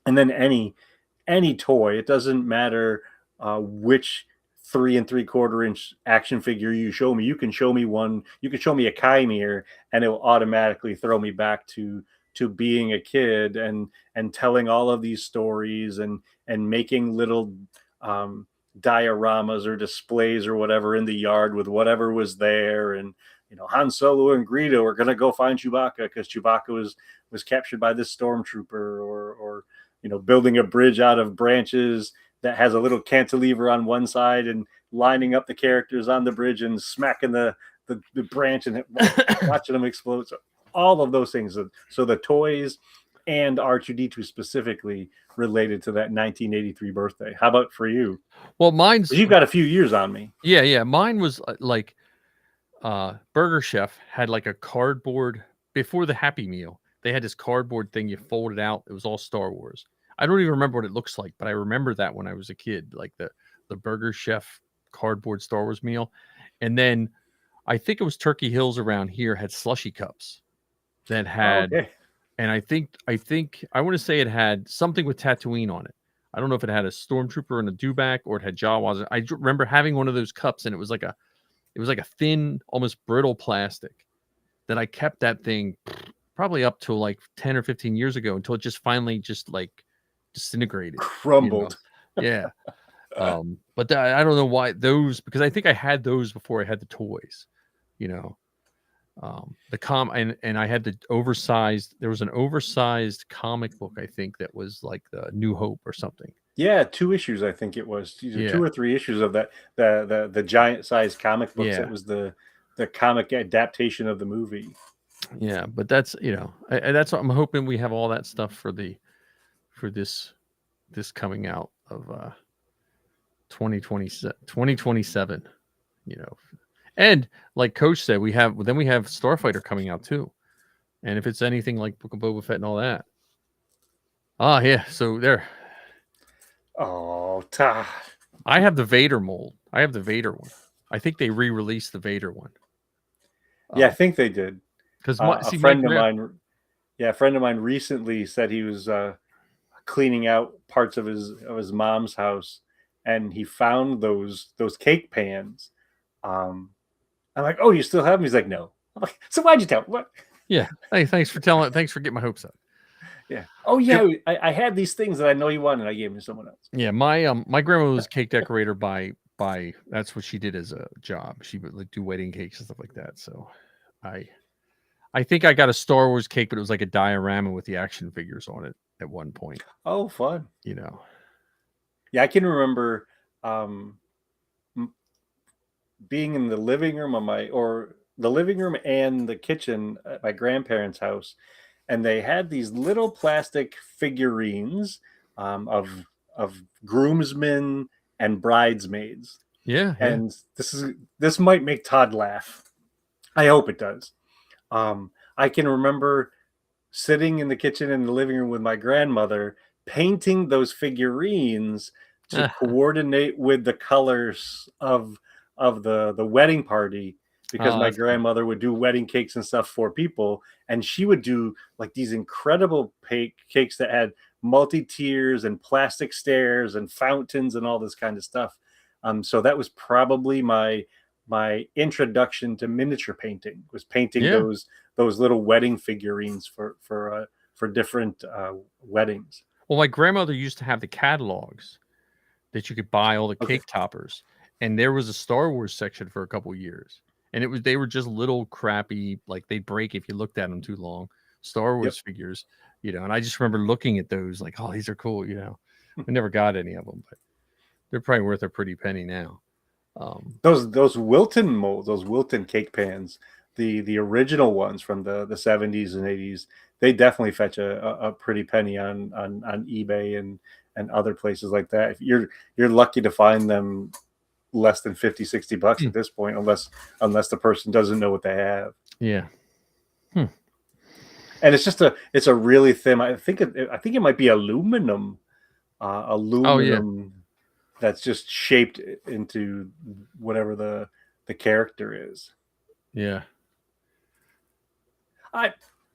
And then any toy, it doesn't matter which 3 3/4 inch action figure you show me. You can show me one. You can show me a Chimere, and it will automatically throw me back to being a kid and telling all of these stories and making little dioramas or displays or whatever in the yard with whatever was there. And Han Solo and Greedo are gonna go find Chewbacca because Chewbacca was captured by this stormtrooper, or building a bridge out of branches that has a little cantilever on one side and lining up the characters on the bridge and smacking the branch and watching them explode. So all of those things. So the toys and R2-D2 specifically related to that 1983 birthday. How about for you? Well, you've got a few years on me. Yeah. Mine was like Burger Chef had like a cardboard before the Happy Meal. They had this cardboard thing you folded out. It was all Star Wars. I don't even remember what it looks like, but I remember that when I was a kid, like the Burger Chef cardboard Star Wars meal. And then I think it was Turkey Hills around here had slushy cups that had, and I think I want to say it had something with Tatooine on it. I don't know if it had a stormtrooper and a dewback or it had Jawas. I remember having one of those cups, and it was like it was like a thin, almost brittle plastic that I kept that thing probably up to like 10 or 15 years ago until it just finally just like disintegrated. Crumbled. Yeah. But I don't know why those, because I think I had those before I had the toys, you know. And I had the oversized, there was an oversized comic book, I think, that was like the New Hope or something. Yeah, 2 issues, I think it was. Yeah. 2 or 3 issues of that the giant size comic books. Yeah. That was the comic adaptation of the movie. Yeah, but that's, you know, that's what I'm hoping we have all that stuff for this coming out of 2027, you know. And like Coach said, we have Starfighter coming out too. And if it's anything like Book of Boba Fett and all that. Ah, yeah. So there. Oh, Todd. I have the Vader mold. I have the Vader one. I think they re-released the Vader one. Yeah, I think they did. Because a friend of mine recently said he was cleaning out parts of his mom's house, and he found those cake pans. I'm like, oh, you still have them? He's like, no. I'm like, so why'd you tell me? What? Yeah. Hey, thanks for getting my hopes up. Yeah. Oh yeah, I had these things that I know you wanted. I gave them to someone else. Yeah, my grandma was a cake decorator by that's what she did as a job. She would like do wedding cakes and stuff like that. So I think I got a Star Wars cake, but it was like a diorama with the action figures on it at one point. Oh, fun. You know. Yeah, I can remember being in the living room the living room and the kitchen at my grandparents' house, and they had these little plastic figurines of groomsmen and bridesmaids. Yeah. And this might make Todd laugh. I hope it does. I can remember sitting in the kitchen in the living room with my grandmother, painting those figurines to coordinate with the colors of the wedding party, because my grandmother would do wedding cakes and stuff for people, and she would do like these incredible cakes that had multi-tiers and plastic stairs and fountains and all this kind of stuff. So that was probably my introduction to miniature painting, was painting those little wedding figurines for different weddings. Well, my grandmother used to have the catalogs that you could buy all the cake toppers, and there was a Star Wars section for a couple of years, and they were just little crappy, like they'd break if you looked at them too long, Star Wars figures, you know. And I just remember looking at those like, oh, these are cool, you know. I never got any of them, but they're probably worth a pretty penny now. Those Wilton molds, those Wilton cake pans, the original ones from the 70s and 80s, they definitely fetch a pretty penny on eBay and other places like that. If you're lucky to find them less than $50-$60 at this point, unless the person doesn't know what they have. Yeah. And it's a really thin, I think it might be aluminum that's just shaped into whatever the character is. Yeah.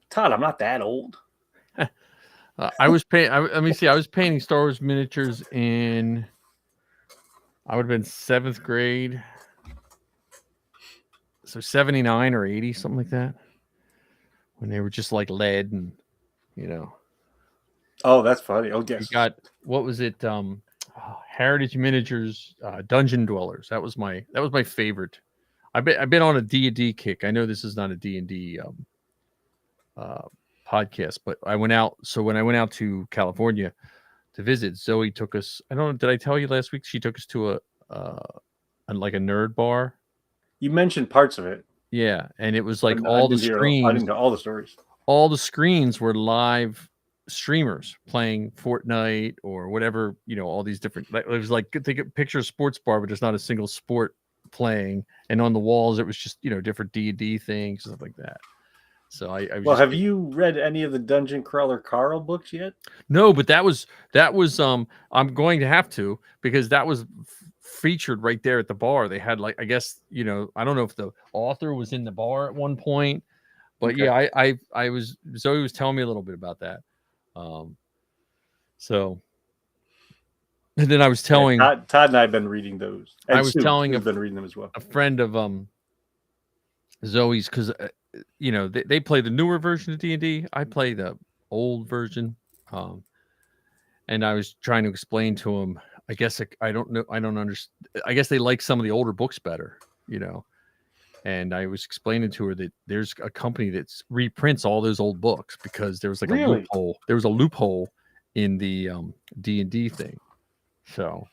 Todd, I'm not that old. I was painting Star Wars miniatures in, I would have been 7th grade. So 79 or 80, something like that. When they were just like lead and, you know. Oh, that's funny. Oh, yes. You got, what was it? Heritage Miniatures, Dungeon Dwellers. That was my favorite. I've been on a D&D kick. I know this is not a D&D podcast, but I went out. So when I went out to California to visit, Zoe took us. I don't know. Did I tell you last week? She took us to a nerd bar. You mentioned parts of it. Yeah, and it was like all the screens. I didn't know all the stories. All the screens were live streamers playing Fortnite or whatever, you know, all these different, it was like, think of picture a sports bar, but there's not a single sport playing, and on the walls it was just, you know, different D&D things, stuff like that. So I was have you read any of the Dungeon Crawler Carl books yet? No, but that was I'm going to have to, because that was featured right there at the bar. They had, like, I guess, you know, I don't know if the author was in the bar at one point, but okay. Yeah, I was, Zoe was telling me a little bit about that. So And then I was telling Todd and I have been reading those. And I was Sue, telling Sue's been reading them as well. a friend of Zoe's, because you know, they play the newer version of D&D. I play the old version. And I was trying to explain to him, I guess I don't know, I don't understand. I guess they like some of the older books better, you know. And I was explaining to her that there's a company that reprints all those old books because there was like a Really? loophole. There was a loophole in the D&D thing. So,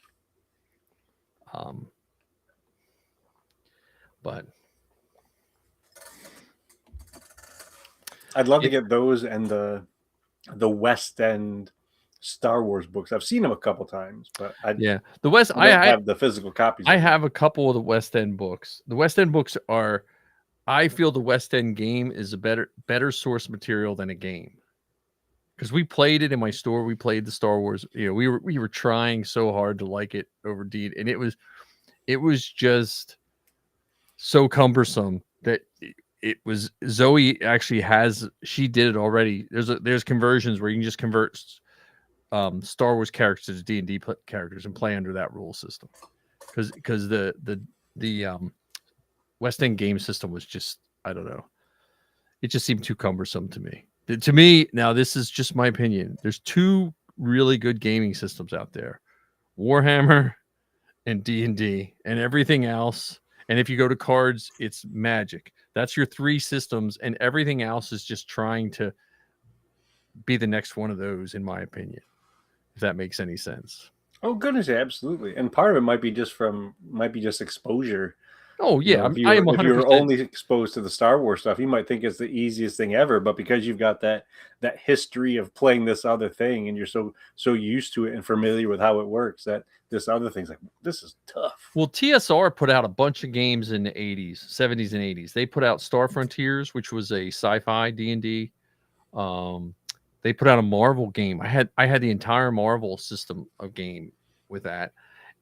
but I'd love to get those and the West End Star Wars books. I've seen them a couple times, but the West. I don't have the physical copies. I have a couple of the West End books. The West End books are, I feel the West End game is a better source material than a game. Because we played it in my store, we played the Star Wars. You know, we were trying so hard to like it over D, and it was just so cumbersome that it was. Zoe actually she did it already. There's conversions where you can just convert Star Wars characters to D&D characters and play under that rule system. Because the West End game system was just, I don't know, it just seemed too cumbersome to me. To me, now this is just my opinion. There's two really good gaming systems out there: Warhammer and D&D, and everything else. And if you go to cards, it's Magic. That's your three systems, and everything else is just trying to be the next one of those, in my opinion. If that makes any sense. Oh goodness, yeah, absolutely. And part of it might be just exposure. Oh yeah, You know, I am 100%. If you're only exposed to the Star Wars stuff, you might think it's the easiest thing ever. But because you've got that history of playing this other thing, and you're so used to it and familiar with how it works, that this other thing's like, this is tough. Well, TSR put out a bunch of games in the 80s, 70s, and 80s. They put out Star Frontiers, which was a sci-fi D&D. They put out a Marvel game. I had the entire Marvel system of game with that,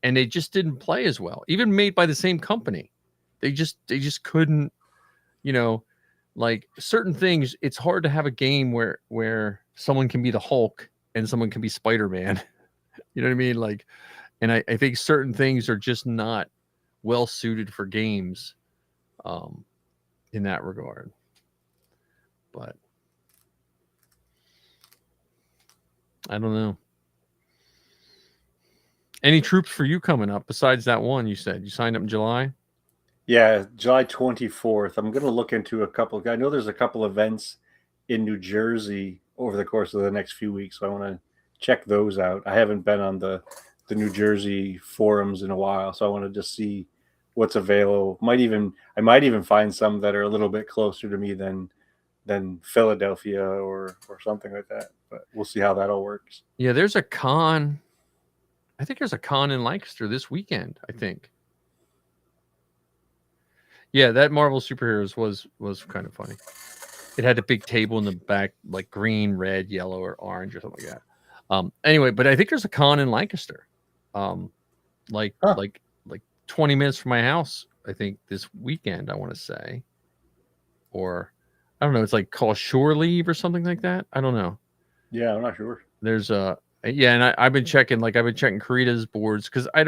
and they just didn't play as well. Even made by the same company. They just couldn't, you know, like certain things. It's hard to have a game where someone can be the Hulk and someone can be Spider-Man. You know what I mean? Like, and I think certain things are just not well suited for games, in that regard. But I don't know. Any troops for you coming up besides that one you said? You signed up in July? Yeah, July 24th. I'm going to look into a couple. I know there's a couple events in New Jersey over the course of the next few weeks, so I want to check those out. I haven't been on the New Jersey forums in a while, so I want to just see what's available. I might even find some that are a little bit closer to me than Philadelphia or something like that. But we'll see how that all works. Yeah, there's a con. I think there's a con in Lancaster this weekend, I think. Yeah, that Marvel Superheroes was kind of funny. It had a big table in the back, like green, red, yellow, or orange, or something like that. Anyway, but I think there's a con in Lancaster. Like 20 minutes from my house, I think this weekend, I want to say. Or I don't know, it's like called Shore Leave or something like that. I don't know. Yeah, I'm not sure. There's and I've been checking Karita's boards because I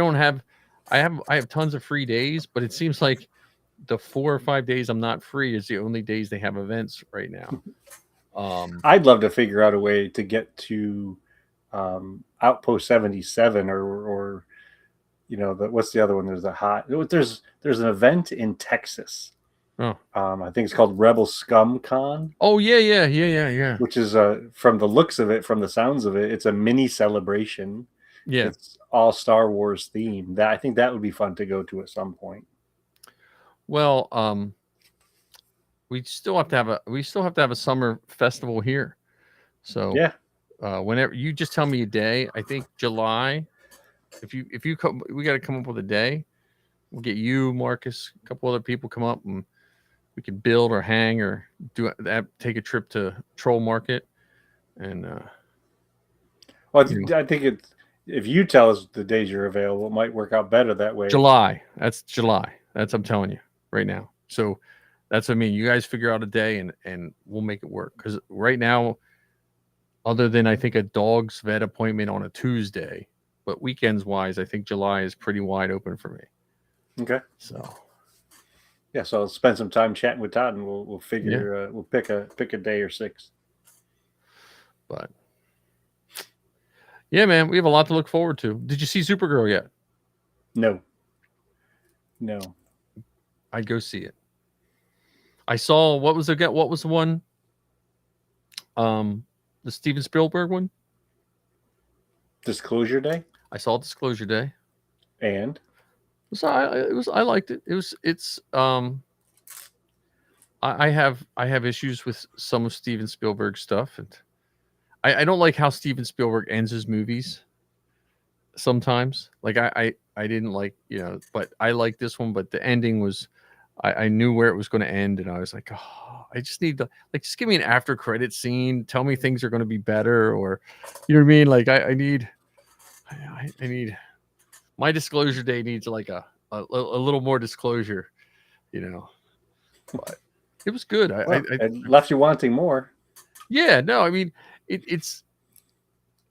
have tons of free days, but it seems like the 4 or 5 days I'm not free is the only days they have events right now. I'd love to figure out a way to get to Outpost 77 or you know, what's the other one? There's an event in Texas. Oh, I think it's called Rebel Scum Con. Oh yeah. Which is from the looks of it, from the sounds of it, it's a mini celebration. Yeah, it's all Star Wars themed. I think that would be fun to go to at some point. Well, we still have to have a summer festival here. So yeah, whenever you just tell me a day, I think July. If you come, we got to come up with a day. We'll get you, Marcus, a couple other people come up, and we can build or hang or do that. Take a trip to Troll Market, and well, I think if you tell us the days you're available, it might work out better that way. July. That's July. I'm telling you right now. So that's what I mean. You guys figure out a day and we'll make it work. Because right now, other than I think a dog's vet appointment on a Tuesday, but weekends wise, I think July is pretty wide open for me. Okay. So Yeah, so I'll spend some time chatting with Todd, and we'll figure we'll pick a day or 6. but yeah, man, we have a lot to look forward to. Did you see Supergirl yet? No. I'd go see it. I saw what was the one? The Steven Spielberg one. Disclosure Day. I saw Disclosure Day. And So I liked it. I have issues with some of Steven Spielberg's stuff, and I don't like how Steven Spielberg ends his movies. Sometimes, like I didn't like, but I like this one. But the ending was, I knew where it was going to end, and I was like, oh, I just need to just give me an after credit scene. Tell me things are going to be better, or you know what I mean? Like I need my Disclosure Day needs like a little more disclosure, But it was good. It left you wanting more. Yeah, no, I mean it's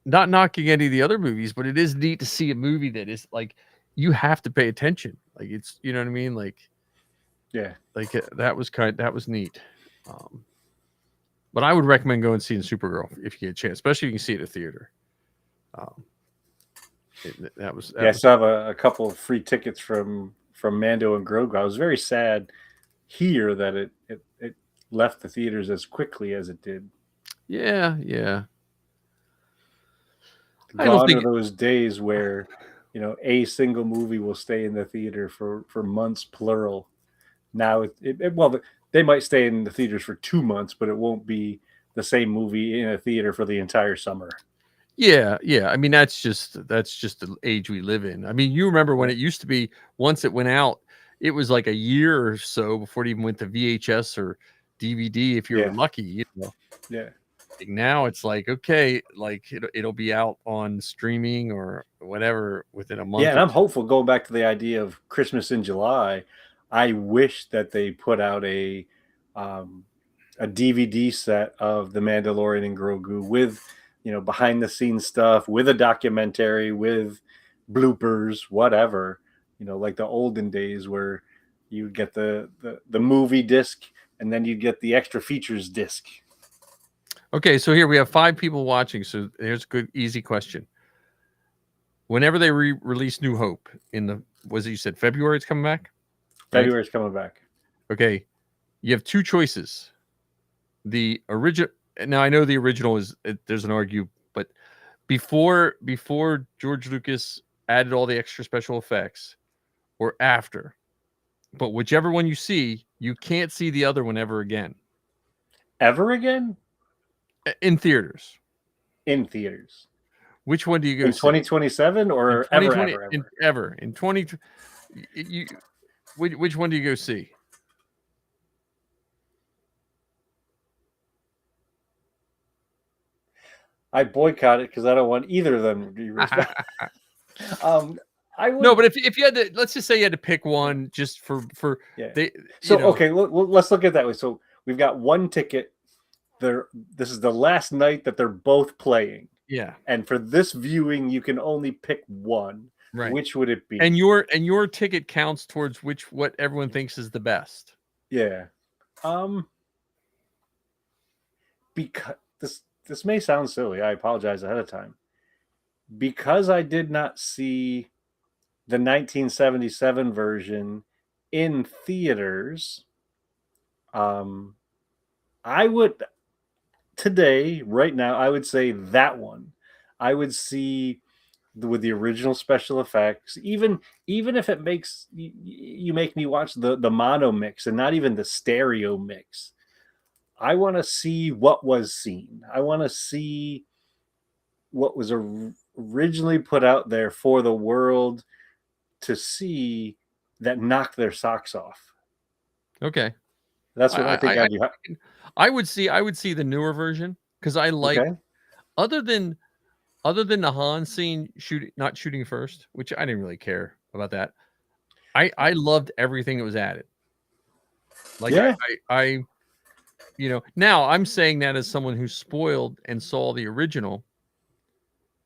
not knocking any of the other movies, but it is neat to see a movie that is like you have to pay attention. Like it's, you know what I mean? Like, yeah, like that was neat. But I would recommend going and seeing Supergirl if you get a chance, especially if you can see it at a theater. That was I still have a couple of free tickets from Mando and Grogu. I was very sad here that it left the theaters as quickly as it did. Yeah. I Gone don't think are those days where a single movie will stay in the theater for months, plural. Now they might stay in the theaters for 2 months, but it won't be the same movie in a theater for the entire summer. Yeah. I mean, that's just the age we live in. I mean, you remember when it used to be, once it went out, it was like a year or so before it even went to VHS or DVD if you were lucky. Yeah. Now it's like, okay, like it'll be out on streaming or whatever within a month. Yeah, and I'm hopeful, going back to the idea of Christmas in July. I wish that they put out a DVD set of The Mandalorian and Grogu with behind the scenes stuff, with a documentary, with bloopers, whatever, like the olden days where you get the movie disc and then you get the extra features disc. Okay, so here we have 5 people watching. So here's a good, easy question. Whenever they release New Hope you said February it's coming back? February's coming back. Okay, you have 2 choices. The original. Now I know the original there's an argue, but before George Lucas added all the extra special effects, or after. But whichever one you see, you can't see the other one ever again. Ever again? In theaters. In theaters. Which one do you go in see? 2027 or ever? Ever. In 20. Which one do you go see? I boycott it because I don't want either of them to be respected. I would. No, but if you had to, let's just say you had to pick one just for okay, let's look at it that way. So we've got one ticket. This is the last night that they're both playing. Yeah. And for this viewing, you can only pick one. Right. Which would it be? And your ticket counts towards what everyone thinks is the best. Yeah. Because this may sound silly. I apologize ahead of time. Because I did not see the 1977 version in theaters, I would today, right now, I would say that one. I would see with the original special effects, even if it makes you make me watch the mono mix and not even the stereo mix. I want to see what was seen. I want to see what was originally put out there for the world to see, that knocked their socks off. Okay. That's what I think I'd do. I would see the newer version because I like, other than the Han scene not shooting first, which I didn't really care about that. I loved everything that was added. Like I now I'm saying that as someone who spoiled and saw the original.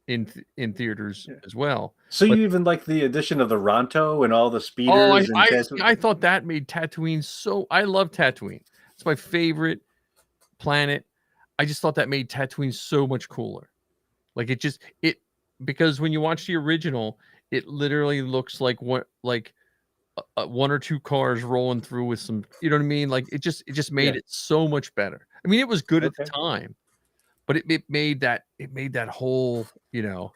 in theaters as well. So But you even like the addition of the Ronto and all the oh, speeders and I thought that made Tatooine so. I love Tatooine. It's my favorite planet. I just thought that made Tatooine so much cooler. Like it because when you watch the original, it literally looks like one or two cars rolling through with some, you know what I mean? Like it just made it so much better. I mean, it was good at the time, but it made that whole, you know,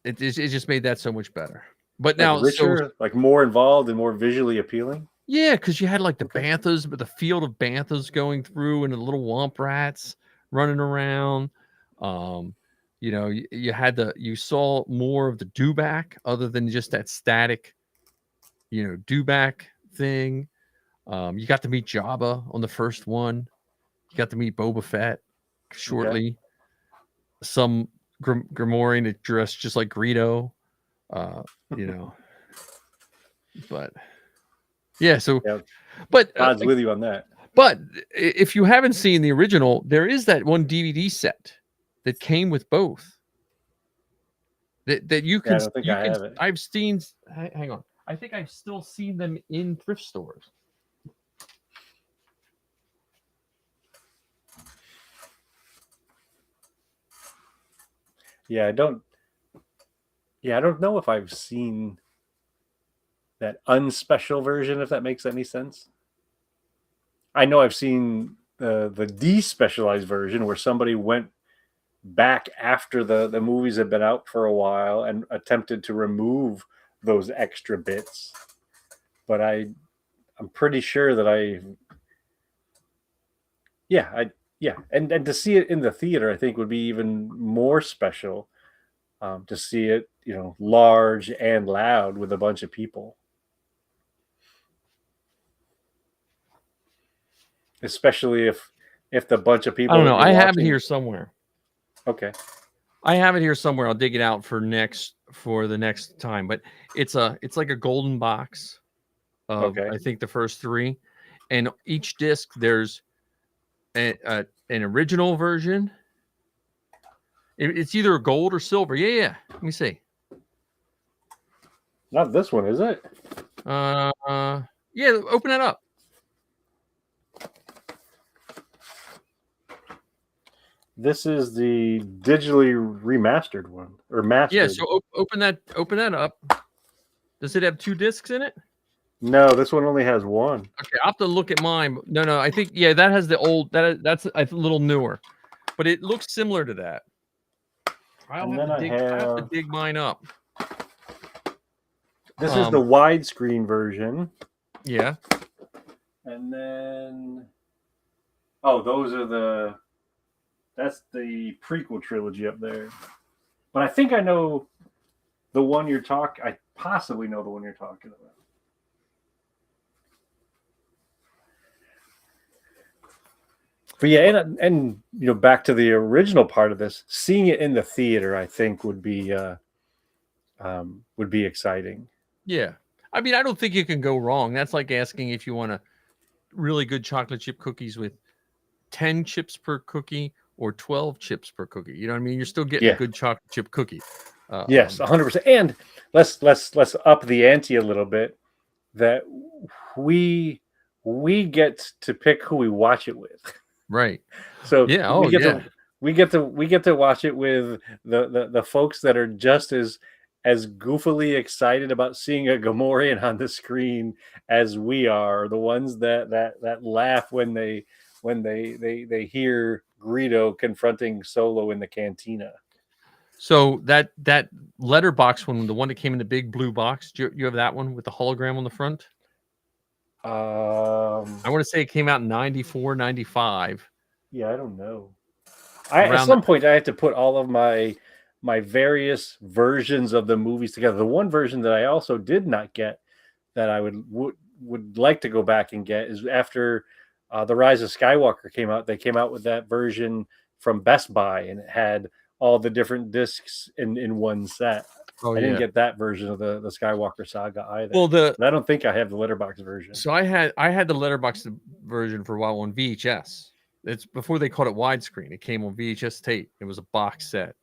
it just made that so much better. But like now, richer, like more involved and more visually appealing. yeah, because you had like the banthas, but the field of banthas going through and the little womp rats running around. You know, you saw more of the dewback other than just that static, you know, dewback thing. You got to meet Jabba on the first one. You got to meet Boba Fett shortly. Okay. Some Grimorian that dressed just like Greedo. You know, but yeah. So, but Todd's with you on that. But if you haven't seen the original, there is that one DVD set that came with both. That you can. I don't think I have it. I've seen. Hang on. I think I've still seen them in thrift stores. Yeah, I don't know if I've seen that unspecial version, if that makes any sense. I know I've seen the despecialized version where somebody went back after the movies had been out for a while and attempted to remove those extra bits. But I'm pretty sure that and to see it in the theater, I think would be even more special. To see it, you know, large and loud with a bunch of people. Especially if the bunch of people. I don't know. I have it here somewhere. Okay. I have it here somewhere. I'll dig it out for the next time. But it's like a golden box of I think the first three, and each disc there's an original version. It's either gold or silver. Yeah. Let me see. Not this one, is it? Yeah. Open that up. This is the digitally remastered one or mastered. Yeah. So open that up. Does it have two discs in it? No, this one only has one. Okay, I'll have to look at mine. No, I think that has the old. That's a little newer, but it looks similar to that. I'll have to dig mine up. This is the widescreen version. Yeah. And then, that's the prequel trilogy up there. But I think I know the one I possibly know the one you're talking about. But yeah, and you know, back to the original part of this, seeing it in the theater, I think would be exciting. Yeah, I mean, I don't think you can go wrong. That's like asking if you want a really good chocolate chip cookies with 10 chips per cookie or 12 chips per cookie. You know what I mean? You're still getting a good chocolate chip cookie. Yes, 100%. And let's up the ante a little bit. That we get to pick who we watch it with. Right. So we get to watch it with the folks that are just as goofily excited about seeing a Gamorrean on the screen as we are. The ones that laugh when they hear Greedo confronting Solo in the cantina. So that letterbox one, the one that came in the big blue box, do you have that one with the hologram on the front? I want to say it came out in 94, 95. Yeah, I don't know. At some point, I had to put all of my various versions of the movies together. The one version that I also did not get that I would like to go back and get is after The Rise of Skywalker came out. They came out with that version from Best Buy, and it had all the different discs in one set. I didn't get that version of the Skywalker saga either. Well, I don't think I have the letterbox version. So I had the letterbox version for a while on VHS. It's before they called it widescreen. It came on VHS tape. It was a box set.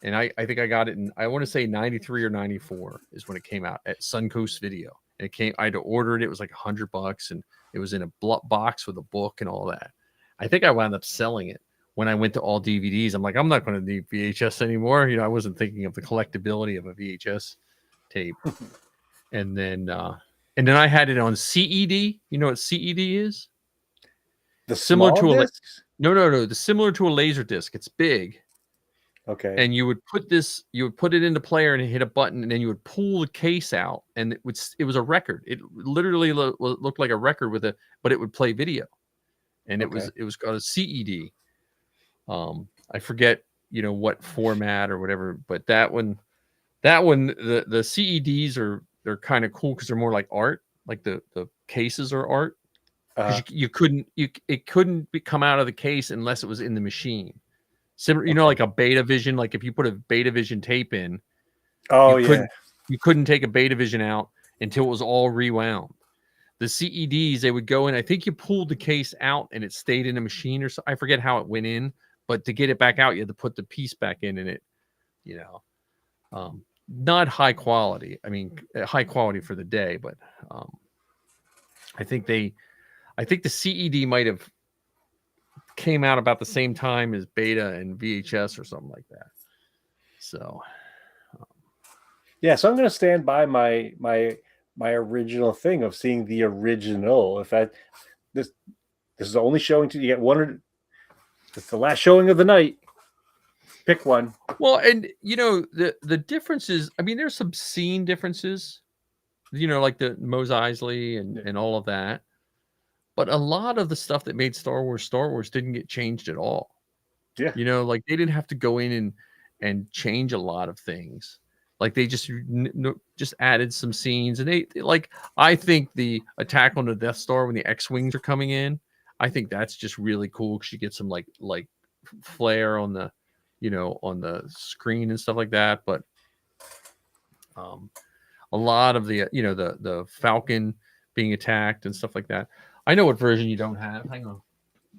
and I think I got it in, I want to say 93 or 94 is when it came out at Suncoast Video. And it came, I had to order it. It was like $100, and it was in a box with a book and all that. I think I wound up selling it when I went to all DVDs. I'm like, I'm not going to need VHS anymore. You know, I wasn't thinking of the collectability of a VHS tape. And then I had it on CED. You know what CED is? The Similar small to discs? no. The similar to a laser disc. It's big. Okay. And you would put it into player and hit a button, and then you would pull the case out, and it was a record. It literally looked like a record but it would play video, and it was called a CED. I forget, what format or whatever, but that one, the CEDs they're kind of cool because they're more like art, like the cases are art. Because it couldn't come out of the case unless it was in the machine. Similar, like a Beta Vision. Like if you put a Beta Vision tape in, you couldn't take a Beta Vision out until it was all rewound. The CEDs, they would go in. I think you pulled the case out and it stayed in a machine or so. I forget how it went in, but to get it back out, you had to put the piece back in, and it, not high quality. I mean, high quality for the day, but I think the CED might have came out about the same time as Beta and VHS or something like that. So, so I'm going to stand by my original thing of seeing the original. If this is the only showing you get one, it's the last showing of the night. Pick one. Well, and the difference is, I mean, there's some scene differences, like the Mos Eisley and all of that. But a lot of the stuff that made Star Wars didn't get changed at all. Yeah. Like they didn't have to go in and change a lot of things. Like they just added some scenes, and they like, I think the attack on the Death Star when the X-Wings are coming in, I think that's just really cool because you get some like flare on the, on the screen and stuff like that. But a lot of the, the Falcon being attacked and stuff like that. I know what version you don't have. Hang on.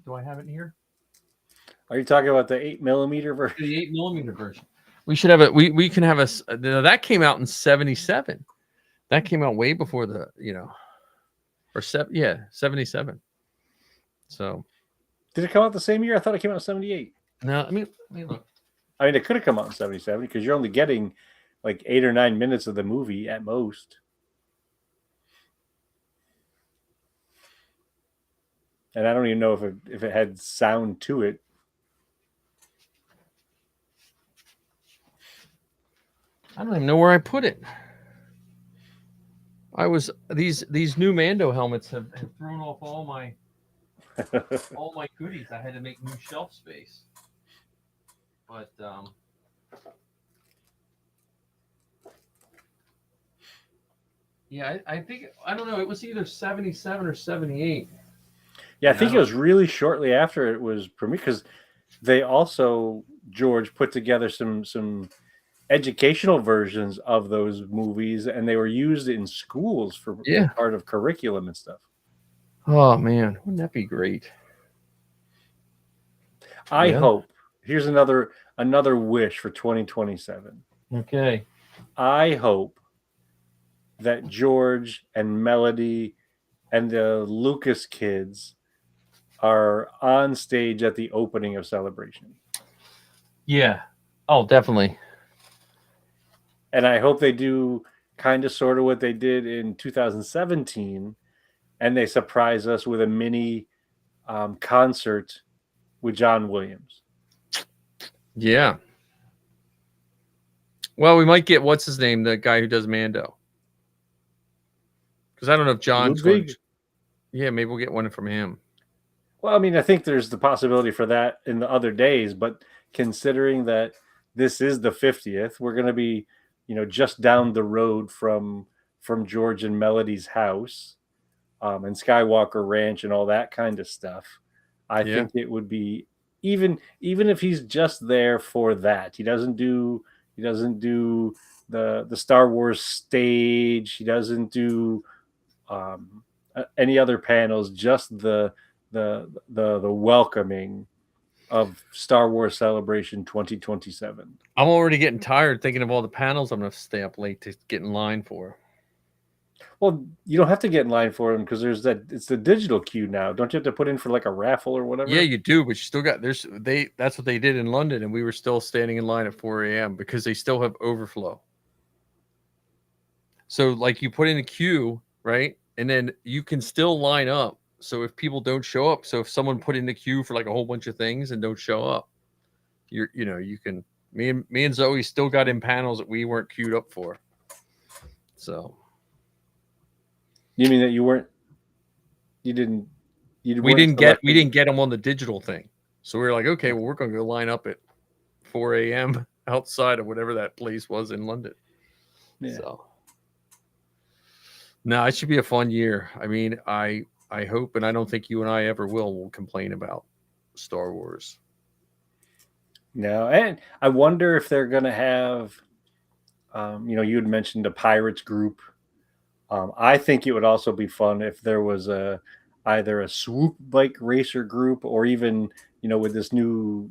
Do I have it here? Are you talking about the 8mm version? The 8mm version. We should have it. We can have that came out in 77. That came out way before the, 77. So did it come out the same year? I thought it came out in 78. No, let me look. I mean, it could have come out in 77 because you're only getting like 8 or 9 minutes of the movie at most. And I don't even know if it had sound to it. I don't even know where I put it. These new Mando helmets have thrown off all my goodies. I had to make new shelf space. But I think, I don't know, it was either 77 or 78. Yeah, I think it was really shortly after it was premiered because they also, George, put together some educational versions of those movies, and they were used in schools for part of curriculum and stuff. Oh man, wouldn't that be great? I hope. Here's another wish for 2027. Okay. I hope that George and Melody and the Lucas kids are on stage at the opening of Celebration. Yeah. Oh, definitely. And I hope they do kind of sort of what they did in 2017, and they surprise us with a mini concert with John Williams. Yeah. Well, we might get, what's his name, the guy who does Mando. Because I don't know if John's going to... Yeah, maybe we'll get one from him. Well, I mean, I think there's the possibility for that in the other days, but considering that this is the 50th, we're going to be, just down the road from George and Melody's house, and Skywalker Ranch and all that kind of stuff. I think it would be, even if he's just there for that, he doesn't do the Star Wars stage, he doesn't do any other panels, just the welcoming. of Star Wars Celebration 2027. I'm already getting tired thinking of all the panels I'm going to stay up late to get in line for. Well, you don't have to get in line for them because it's the digital queue now. Don't you have to put in for like a raffle or whatever? Yeah, you do, but you still got that's what they did in London, and we were still standing in line at 4 a.m. because they still have overflow. So like you put in a queue, right? And then you can still line up. So if people don't show up, so if someone put in the queue for like a whole bunch of things and don't show up, you can me and Zoe still got in panels that we weren't queued up for. So You mean that we didn't get them on the digital thing. So we were like, okay, well, we're gonna go line up at 4 a.m. outside of whatever that place was in London. Yeah. So no, it should be a fun year. I mean, I hope, and I don't think you and I ever will complain about Star Wars. No, and I wonder if they're going to have, you had mentioned a pirates group. I think it would also be fun if there was either a swoop bike racer group or even, with this new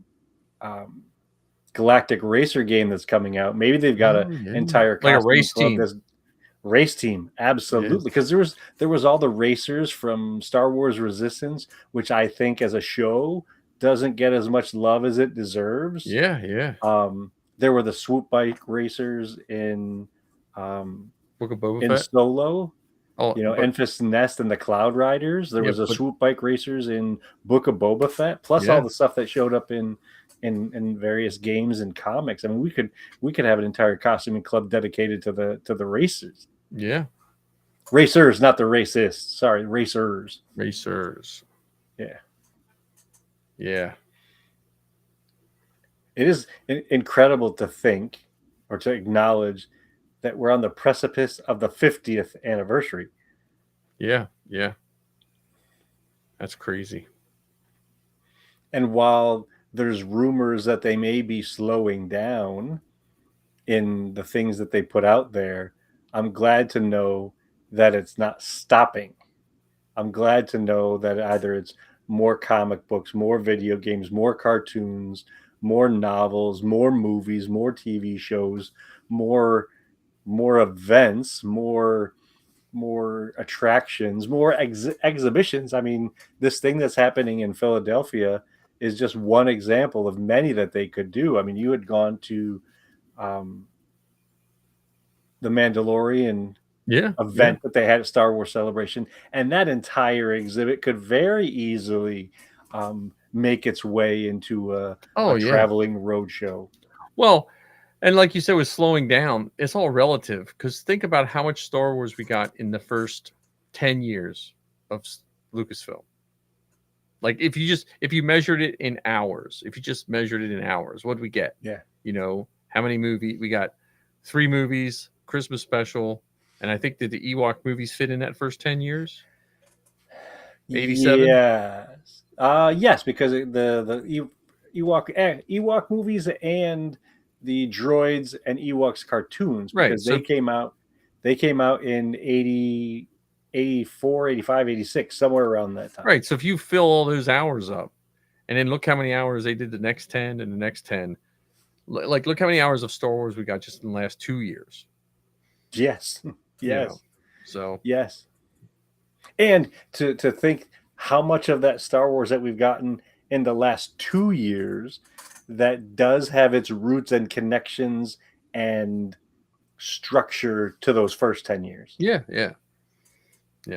Galactic Racer game that's coming out. Maybe they've got an entire like a race club team. Race team, absolutely, because there was all the racers from Star Wars Resistance, which I think as a show doesn't get as much love as it deserves. Yeah. There were the swoop bike racers in Book of Boba in Fett. Solo. Oh, Enfys Nest and the Cloud Riders. There was a swoop bike racers in Book of Boba Fett, plus all the stuff that showed up in various games and comics. I mean, we could have an entire costuming club dedicated to the racers. Yeah. Racers, not the racists. Sorry, racers. Racers. Yeah. Yeah. It is incredible to think or to acknowledge that we're on the precipice of the 50th anniversary. Yeah. That's crazy. And while there's rumors that they may be slowing down in the things that they put out there, I'm glad to know that it's not stopping. I'm glad to know that either it's more comic books, more video games, more cartoons, more novels, more movies, more TV shows, more events, more attractions, more exhibitions. I mean, this thing that's happening in Philadelphia is just one example of many that they could do. I mean, you had gone to the Mandalorian event that they had at Star Wars Celebration, and that entire exhibit could very easily make its way into a traveling roadshow. Well, and like you said, with slowing down, it's all relative, because think about how much Star Wars we got in the first 10 years of Lucasfilm. Like if you measured it in hours, what did we get? Yeah. How many movies? We got 3 movies, Christmas special, and I think did the Ewok movies fit in that first 10 years? 87? Yes. Yes, because the Ewok movies and the droids and Ewoks cartoons, because they came out in 80, 84, 85, 86, somewhere around that time. Right. So if you fill all those hours up, and then look how many hours they did the next 10 and the next 10, like look how many hours of Star Wars we got just in the last 2 years. Yes. So yes. And to think how much of that Star Wars that we've gotten in the last 2 years that does have its roots and connections and structure to those first 10 years. Yeah.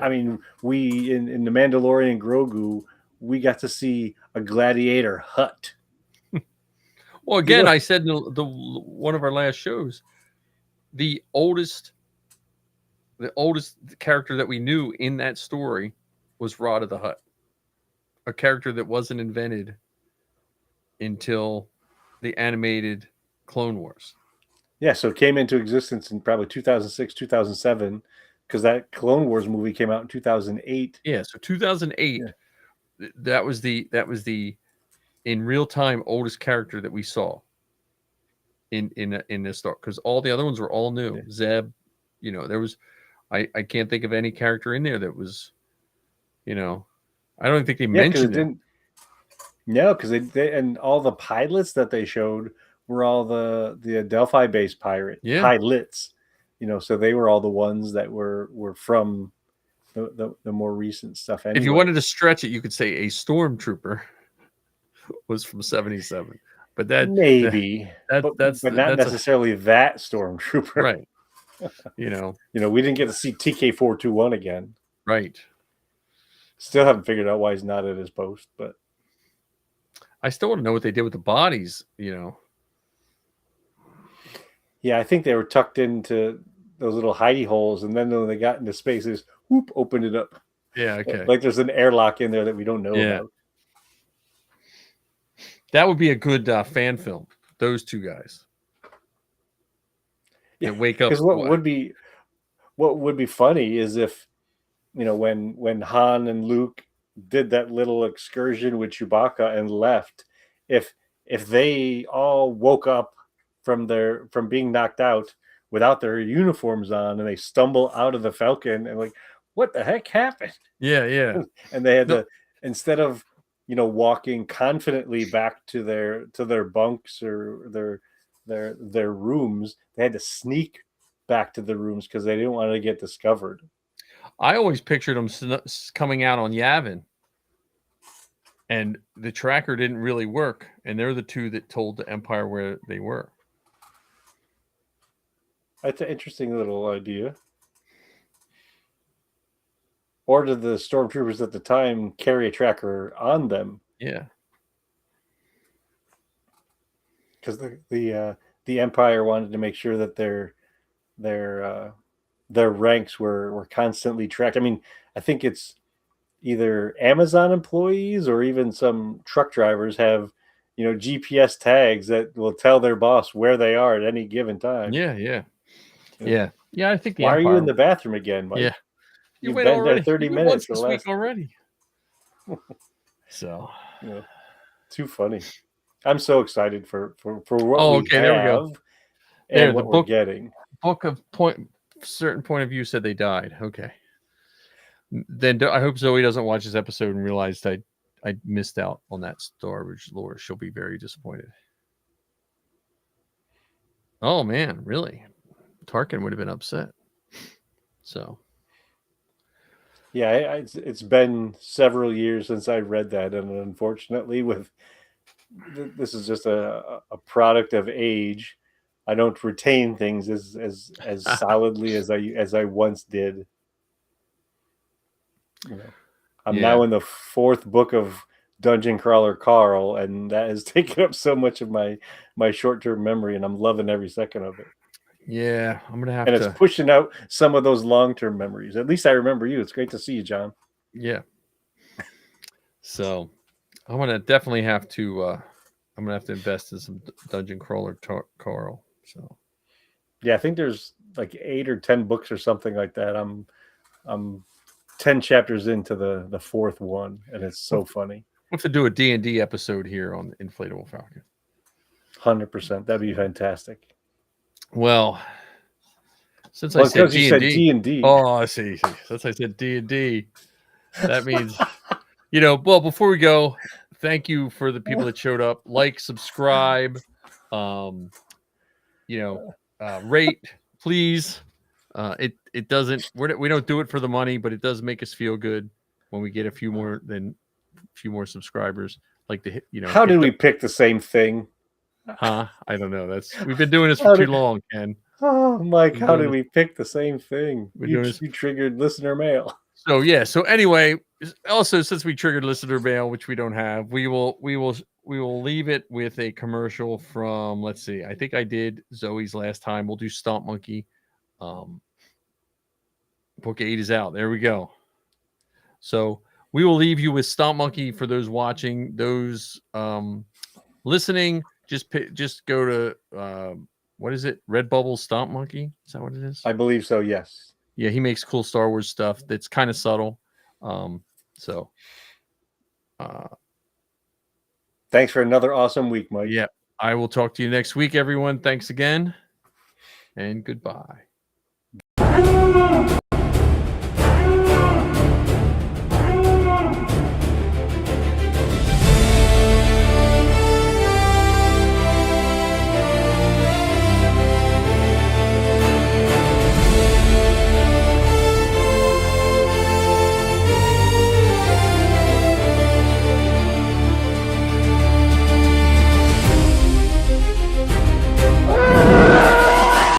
I mean, we in the Mandalorian Grogu, we got to see a gladiator hut. Well, again, I said in the one of our last shows, the oldest character that we knew in that story was Rod of the Hutt, a character that wasn't invented until the animated Clone Wars. Yeah, so it came into existence in probably 2006, 2007, because that Clone Wars movie came out in 2008. Yeah, so 2008, that was the in real time oldest character that we saw in this story, because all the other ones were all new. Zeb, there was I can't think of any character in there that was, I don't think they mentioned it. No, because they and all the pilots that they showed were all the Delphi-based pilots. So they were all the ones that were from the more recent stuff. Anyway, If you wanted to stretch it, you could say a stormtrooper was from 77. But maybe, that's not necessarily that stormtrooper, right. we didn't get to see TK421 again. Right. Still haven't figured out why he's not at his post, but I still want to know what they did with the bodies. Yeah, I think they were tucked into those little hidey holes, and then when they got into space, they just whoop, opened it up. Yeah, okay. Like there's an airlock in there that we don't know about. That would be a good fan film. Those two guys. Yeah, wake up. Because what would be funny is if when Han and Luke did that little excursion with Chewbacca and left, if they all woke up from being knocked out without their uniforms on, and they stumble out of the Falcon and like, what the heck happened? Yeah. And they had to, instead of walking confidently back to their bunks or their rooms, they had to sneak back to the rooms because they didn't want to get discovered. I always pictured them coming out on Yavin, and the tracker didn't really work, and they're the two that told the Empire where they were. That's an interesting little idea. Or did the stormtroopers at the time carry a tracker on them? Yeah. Because the Empire wanted to make sure that their ranks were constantly tracked. I mean, I think it's either Amazon employees or even some truck drivers have GPS tags that will tell their boss where they are at any given time. Yeah. I think the Why Empire... are you in the bathroom again, Mike? Yeah. You've been there 30 minutes this week already. So too funny. I'm so excited for what we have. There we go. And what we're getting. Book of certain point of view said they died. Okay. Then I hope Zoe doesn't watch this episode and realize I missed out on that Star Wars lore. She'll be very disappointed. Oh man, really? Tarkin would have been upset. So yeah, it's been several years since I read that, and unfortunately, this is just a product of age. I don't retain things as solidly as I once did. I'm now in the 4th book of Dungeon Crawler Carl, and that has taken up so much of my short-term memory, and I'm loving every second of it. Yeah, I'm gonna have and it's pushing out some of those long-term memories. At least I remember you. It's great to see you, John. Yeah. So I'm gonna definitely have to. I'm gonna have to invest in some Dungeon Crawler Carl. So yeah, I think there's like 8 or 10 books or something like that. I'm 10 chapters into the 4th one, and it's so funny. We'll have to do a D&D episode here on Inflatable Falcon. 100%. That'd be fantastic. Well, since I said D&D. Oh, I see. Since I said D&D, that means, well, before we go, thank you for the people that showed up. Like, subscribe, rate, please. It doesn't, we don't do it for the money, but it does make us feel good when we get a few more subscribers. Like how did we pick the same thing? I don't know. We've been doing this for too long, Ken. Oh, Mike, how did we pick the same thing? You triggered listener mail. So yeah. So anyway, also since we triggered listener mail, which we don't have, we will leave it with a commercial from. Let's see. I think I did Zoe's last time. We'll do Stomp Monkey. Book 8 is out. There we go. So we will leave you with Stomp Monkey for those watching, those listening. Just go to what is it? Redbubble Stomp Monkey? Is that what it is? I believe so, yes. Yeah, he makes cool Star Wars stuff that's kind of subtle. Thanks for another awesome week, Mike. Yeah. I will talk to you next week, everyone. Thanks again, and goodbye.